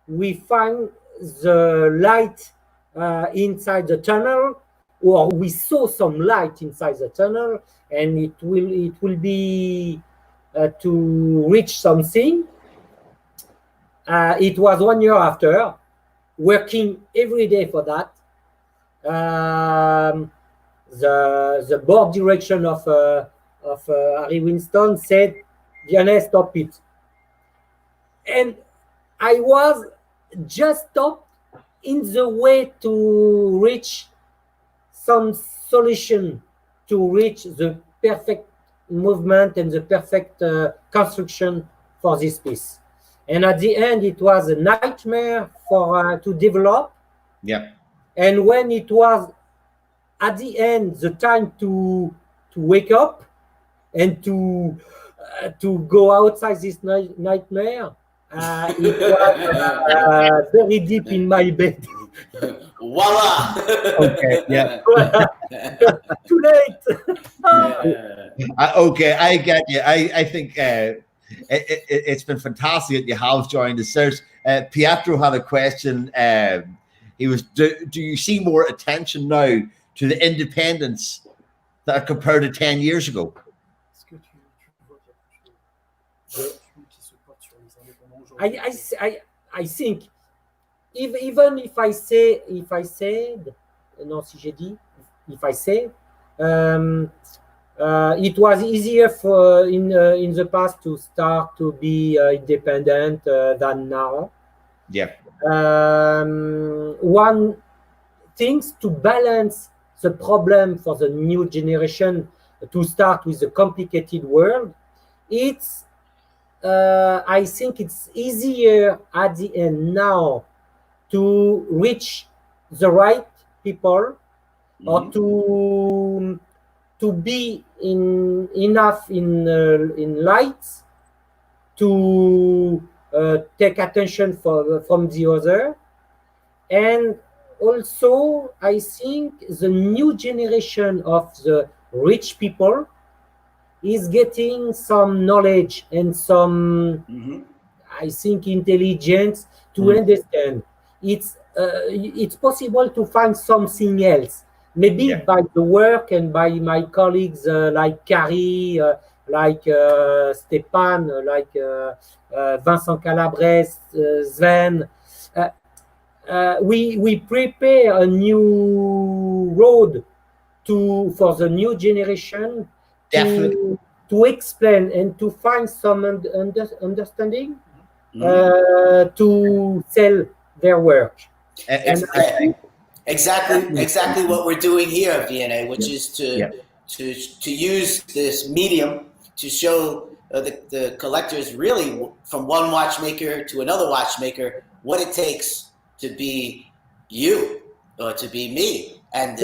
we find the light inside the tunnel, or we saw some light inside the tunnel, and it will be to reach something. It was 1 year after, working every day for that. The board direction of Harry Winston said, Vianney, stop it. And I was just stopped in the way to reach some solution, to reach the perfect movement and the perfect construction for this piece. And at the end, it was a nightmare to develop. Yeah. And when it was at the end, the time to wake up and to go outside this nightmare, it was very deep in my bed. Voila! Okay, yeah. Too late. Okay, I get you. I think it's been fantastic that you have joined us. There's Pietro had a question. He was, do you see more attention now to the independents that are compared to 10 years ago? I think even if I say It was easier for in the past to start to be independent than now. Yeah. One things to balance the problem for the new generation to start with a complicated world. It's I think it's easier at the end now to reach the right people, or to be enough in lights to take attention from the other. And also I think the new generation of the rich people is getting some knowledge and some I think intelligence to understand it's possible to find something else, maybe by the work and by my colleagues like Carrie, like Stepan, like Vincent Calabres, Sven. We prepare a new road for the new generation to explain and to find some understanding to sell their work. Exactly what we're doing here, Vianney, which is to use this medium to show the collectors really from one watchmaker to another watchmaker what it takes to be you or to be me, and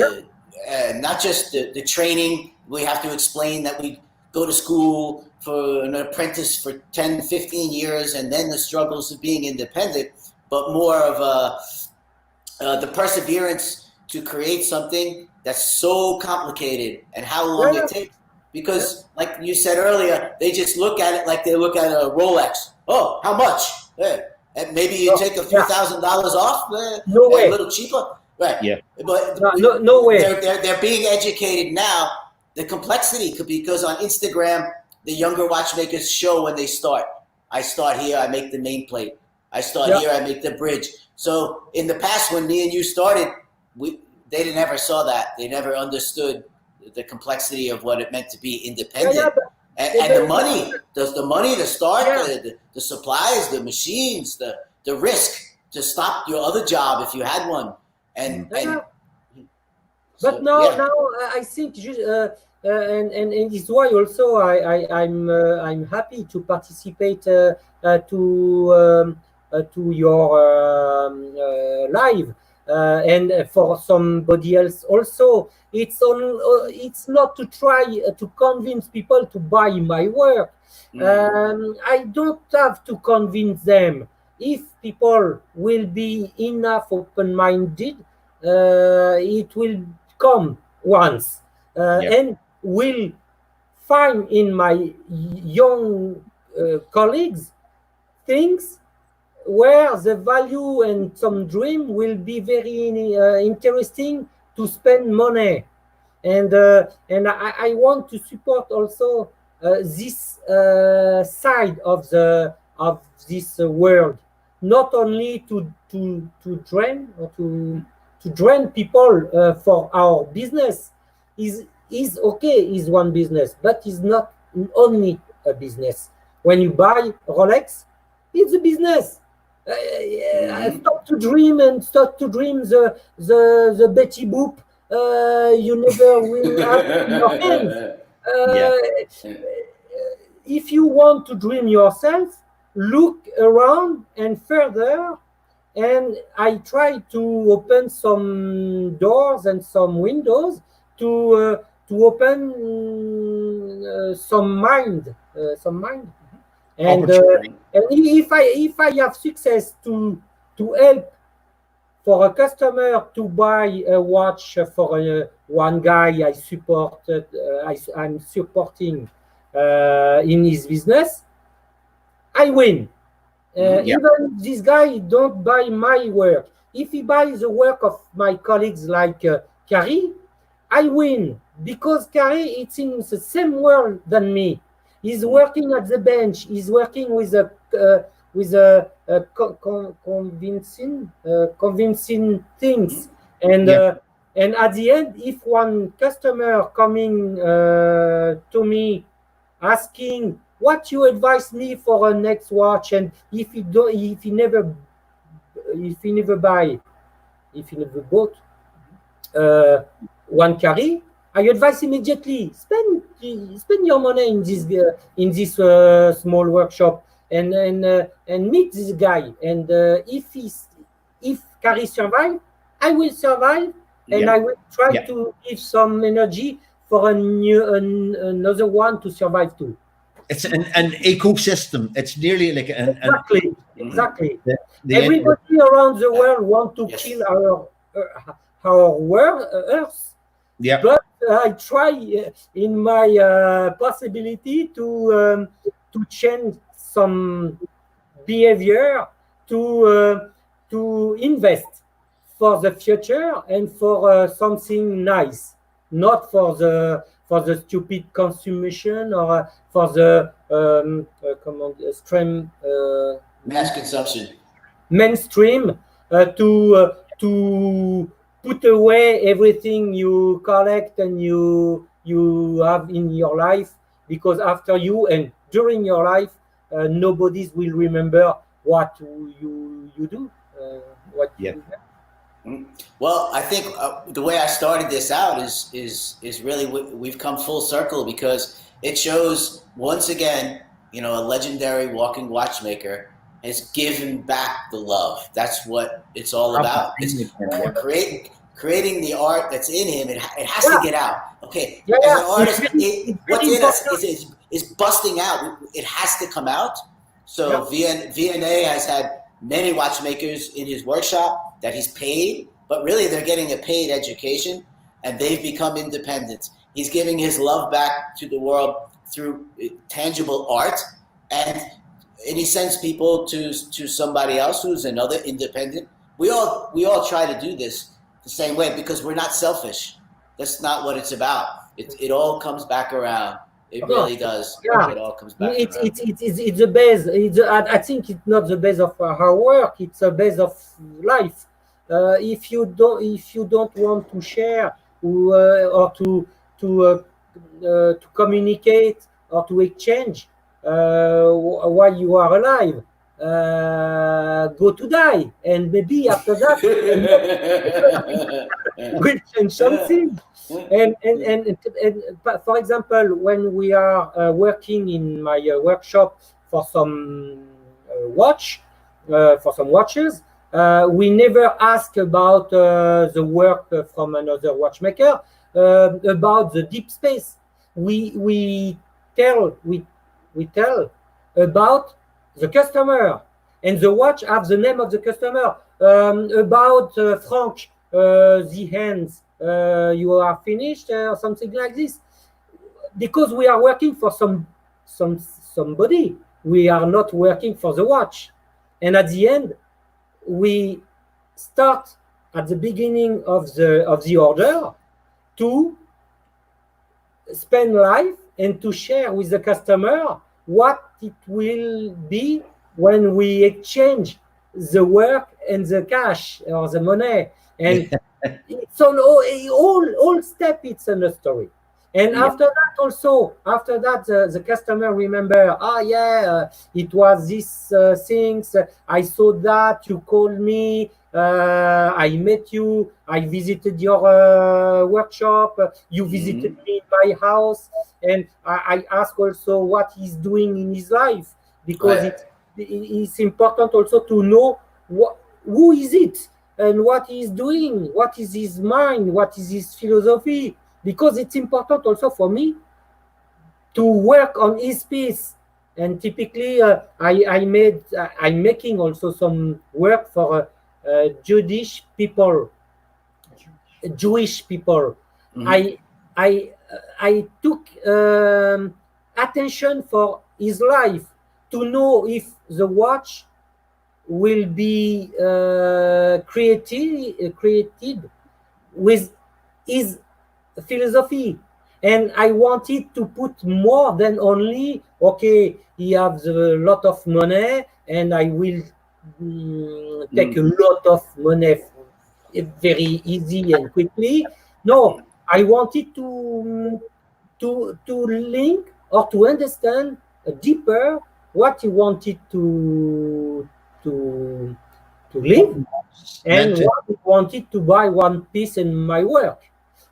not just the training. We have to explain that we go to school for an apprentice for 10, 15 years and then the struggles of being independent, but more of the perseverance to create something that's so complicated and how long it takes. Because like you said earlier, they just look at it like they look at a Rolex. Oh, how much? And maybe you take a few $1,000s off, no way. A little cheaper. Right. Yeah. But no way. They're being educated now. The complexity could be because on Instagram, the younger watchmakers show when they start. I start here, I make the nameplate. I start here, I make the bridge. So in the past, when me and you started, they never saw that. They never understood the complexity of what it meant to be independent. And the money, the start, the supplies, the machines, the risk to stop your other job if you had one. But now I think and it's why also I'm happy to participate to your live, and for somebody else also. It's not to try to convince people to buy my work. I don't have to convince them. If people will be enough open-minded, it will come once, and will find in my young colleagues things where the value and some dream will be very interesting to spend money. And I want to support also this side of this world, not only to drain or to drain people for our business. Is okay, is one business, but is not only a business. When you buy Rolex, it's a business. Stop to dream the Betty Boop. You never will have in your hands. If you want to dream yourself, look around and further. And I try to open some doors and some windows to open some mind. And if I have success to help for a customer to buy a watch for one guy I supported, I'm supporting in his business, I win. Even this guy don't buy my work. If he buys the work of my colleagues like Carrie, I win, because Carrie is in the same world than me. He's working at the bench. He's working with a convincing things, and And at the end, if one customer coming to me asking what you advise me for a next watch, and if he never bought one carry, I advise immediately spend your money in this small workshop and meet this guy. And if carry survive, I will survive, and I will try to give some energy for another one to survive too. It's an ecosystem. It's nearly like exactly. Everybody around the world want to kill our world, Earth. Yeah. But I try in my possibility to change some behavior to invest for the future and for something nice, not for the stupid consumption or for the mass consumption, mainstream, to put away everything you collect and you have in your life, because after you and during your life, nobody will remember what you do. Well, I think the way I started this out is really we've come full circle, because it shows once again, a legendary walking watchmaker has given back the love. That's what it's all about. It's creating the art that's in him. It has to get out. Okay, as an artist, what's in us is busting out. It has to come out. So Vianney has had many watchmakers in his workshop that he's paid, but really they're getting a paid education, and they've become independent. He's giving his love back to the world through tangible art, and he sends people to somebody else who's another independent. We all try to do this the same way, because we're not selfish. That's not what it's about. It all comes back around. It really does. Yeah. It all comes back. It's the base. I think it's not the base of our work. It's the base of life. If you don't want to share or to communicate or to exchange while you are alive, go to die, and maybe after that we'll change something. And for example, when we are working in my workshop for some watches, we never ask about the work from another watchmaker, about the deep space. We tell about the customer, and the watch have the name of the customer, about Frank, the hands, you are finished, or something like this, because we are working for somebody. We are not working for the watch. And at the end, we start at the beginning of the order to spend life and to share with the customer what it will be when we exchange the work and the cash or the money. And it's on all step, it's in a story. And after that, the customer remember, it was this things, I saw that, you called me, I met you, I visited your workshop, you visited me in my house, and I ask also what he's doing in his life, because it's important also to know who is it and what he's doing, what is his mind, what is his philosophy, because it's important also for me to work on his piece. And typically I'm making also some work for Jewish people. I took attention for his life to know if the watch will be created with his philosophy. And I wanted to put more than only, okay, he has a lot of money and I will take a lot of money very easy and quickly. No, I wanted to link or to understand deeper what he wanted to live and what he wanted to buy one piece in my work,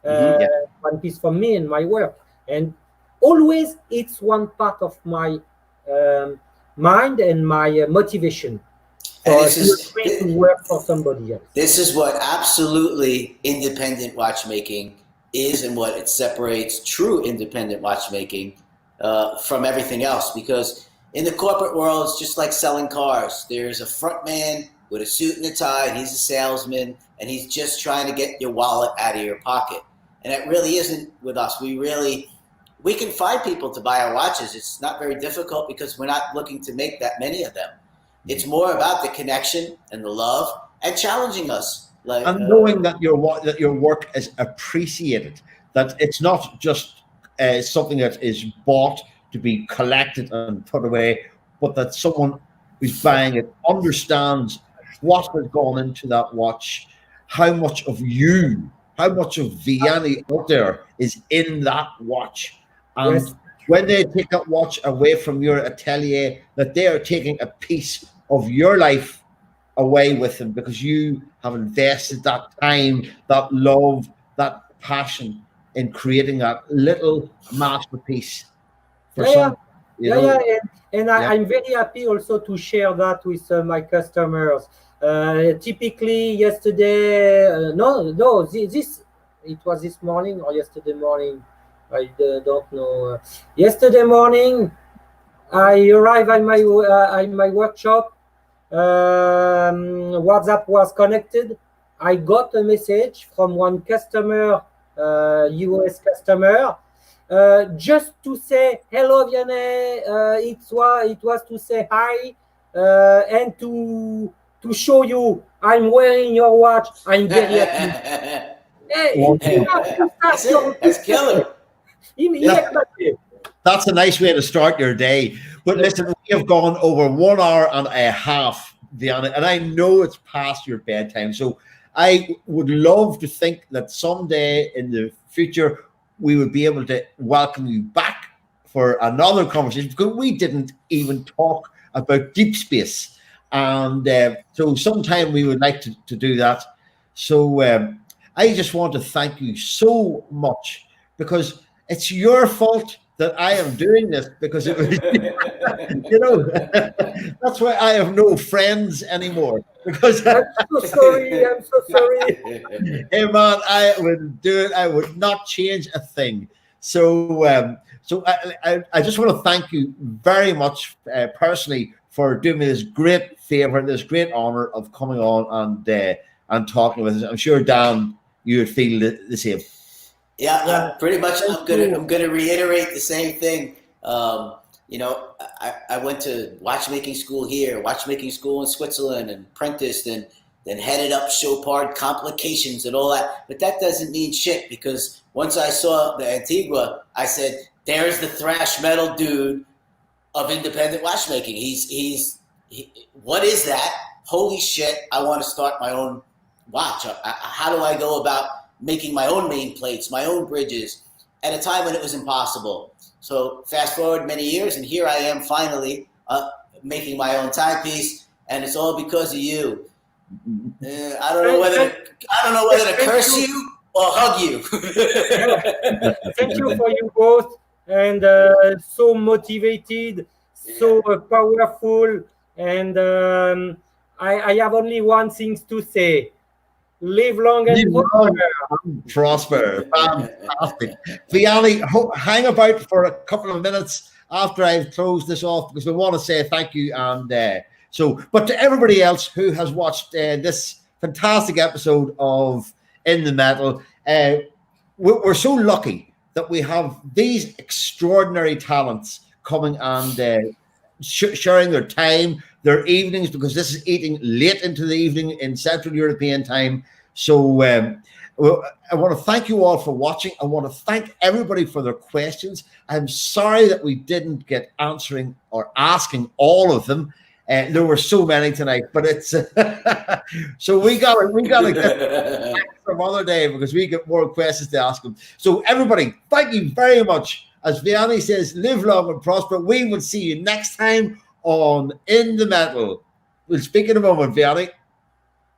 one piece from me in my work. And always it's one part of my mind and my motivation to work for somebody else. This is what absolutely independent watchmaking is, and what it separates true independent watchmaking from everything else. Because in the corporate world, it's just like selling cars. There's a front man with a suit and a tie, and he's a salesman, and he's just trying to get your wallet out of your pocket. And it really isn't with us. We can find people to buy our watches. It's not very difficult because we're not looking to make that many of them. It's more about the connection and the love and challenging us. And knowing that your work is appreciated, that it's not just something that is bought to be collected and put away, but that someone who's buying it understands what has gone into that watch, how much of Vianney Halter is in that watch. And when they take that watch away from your atelier, that they are taking a piece of your life away with them, because you have invested that time, that love, that passion in creating that little masterpiece for some. I'm very happy also to share that with my customers. Typically yesterday, it was this morning or yesterday morning, I don't know. Yesterday morning, I arrived at my workshop. WhatsApp was connected. I got a message from one customer, US customer, just to say hello, Vianney. It was to say hi and to show you I'm wearing your watch. I'm very happy. That's killer. That's a nice way to start your day. But listen, we have gone over 1 hour and a half, Vianney, and I know it's past your bedtime. So I would love to think that someday in the future we would be able to welcome you back for another conversation, because we didn't even talk about deep space. And so sometime we would like to do that. So I just want to thank you so much, because it's your fault that I am doing this, because it was, that's why I have no friends anymore. Because I'm so sorry. Hey man, I would do it. I would not change a thing. So, I just want to thank you very much personally for doing me this great favor, this great honor of coming on and talking with us. I'm sure, Dan, you would feel the same. Yeah, pretty much. I'm gonna reiterate the same thing. I went to watchmaking school here, watchmaking school in Switzerland, and apprenticed, and then headed up Chopard complications and all that. But that doesn't mean shit, because once I saw the Antiqua, I said, "There's the thrash metal dude of independent watchmaking. What is that? Holy shit! I want to start my own watch. How do I go about making my own main plates, my own bridges, at a time when it was impossible?" So fast forward many years, and here I am finally making my own timepiece, and it's all because of you. I don't know whether to curse you or hug you. Thank you for you both, and so motivated, so powerful, and I have only one thing to say. Live long and prosper. Fantastic. Vianney, hang about for a couple of minutes after I've closed this off, because we want to say thank you. And but to everybody else who has watched this fantastic episode of In the Metal, we're so lucky that we have these extraordinary talents coming and sharing their time, their evenings, because this is eating late into the evening in Central European time. So I want to thank you all for watching. I want to thank everybody for their questions. I'm sorry that we didn't get answering or asking all of them. There were so many tonight, but it's so we got to get some other day because we get more questions to ask them. So everybody, thank you very much. As Vianney says, live long and prosper. We will see you next time on In the Metal. We'll speak in a moment, Vianney.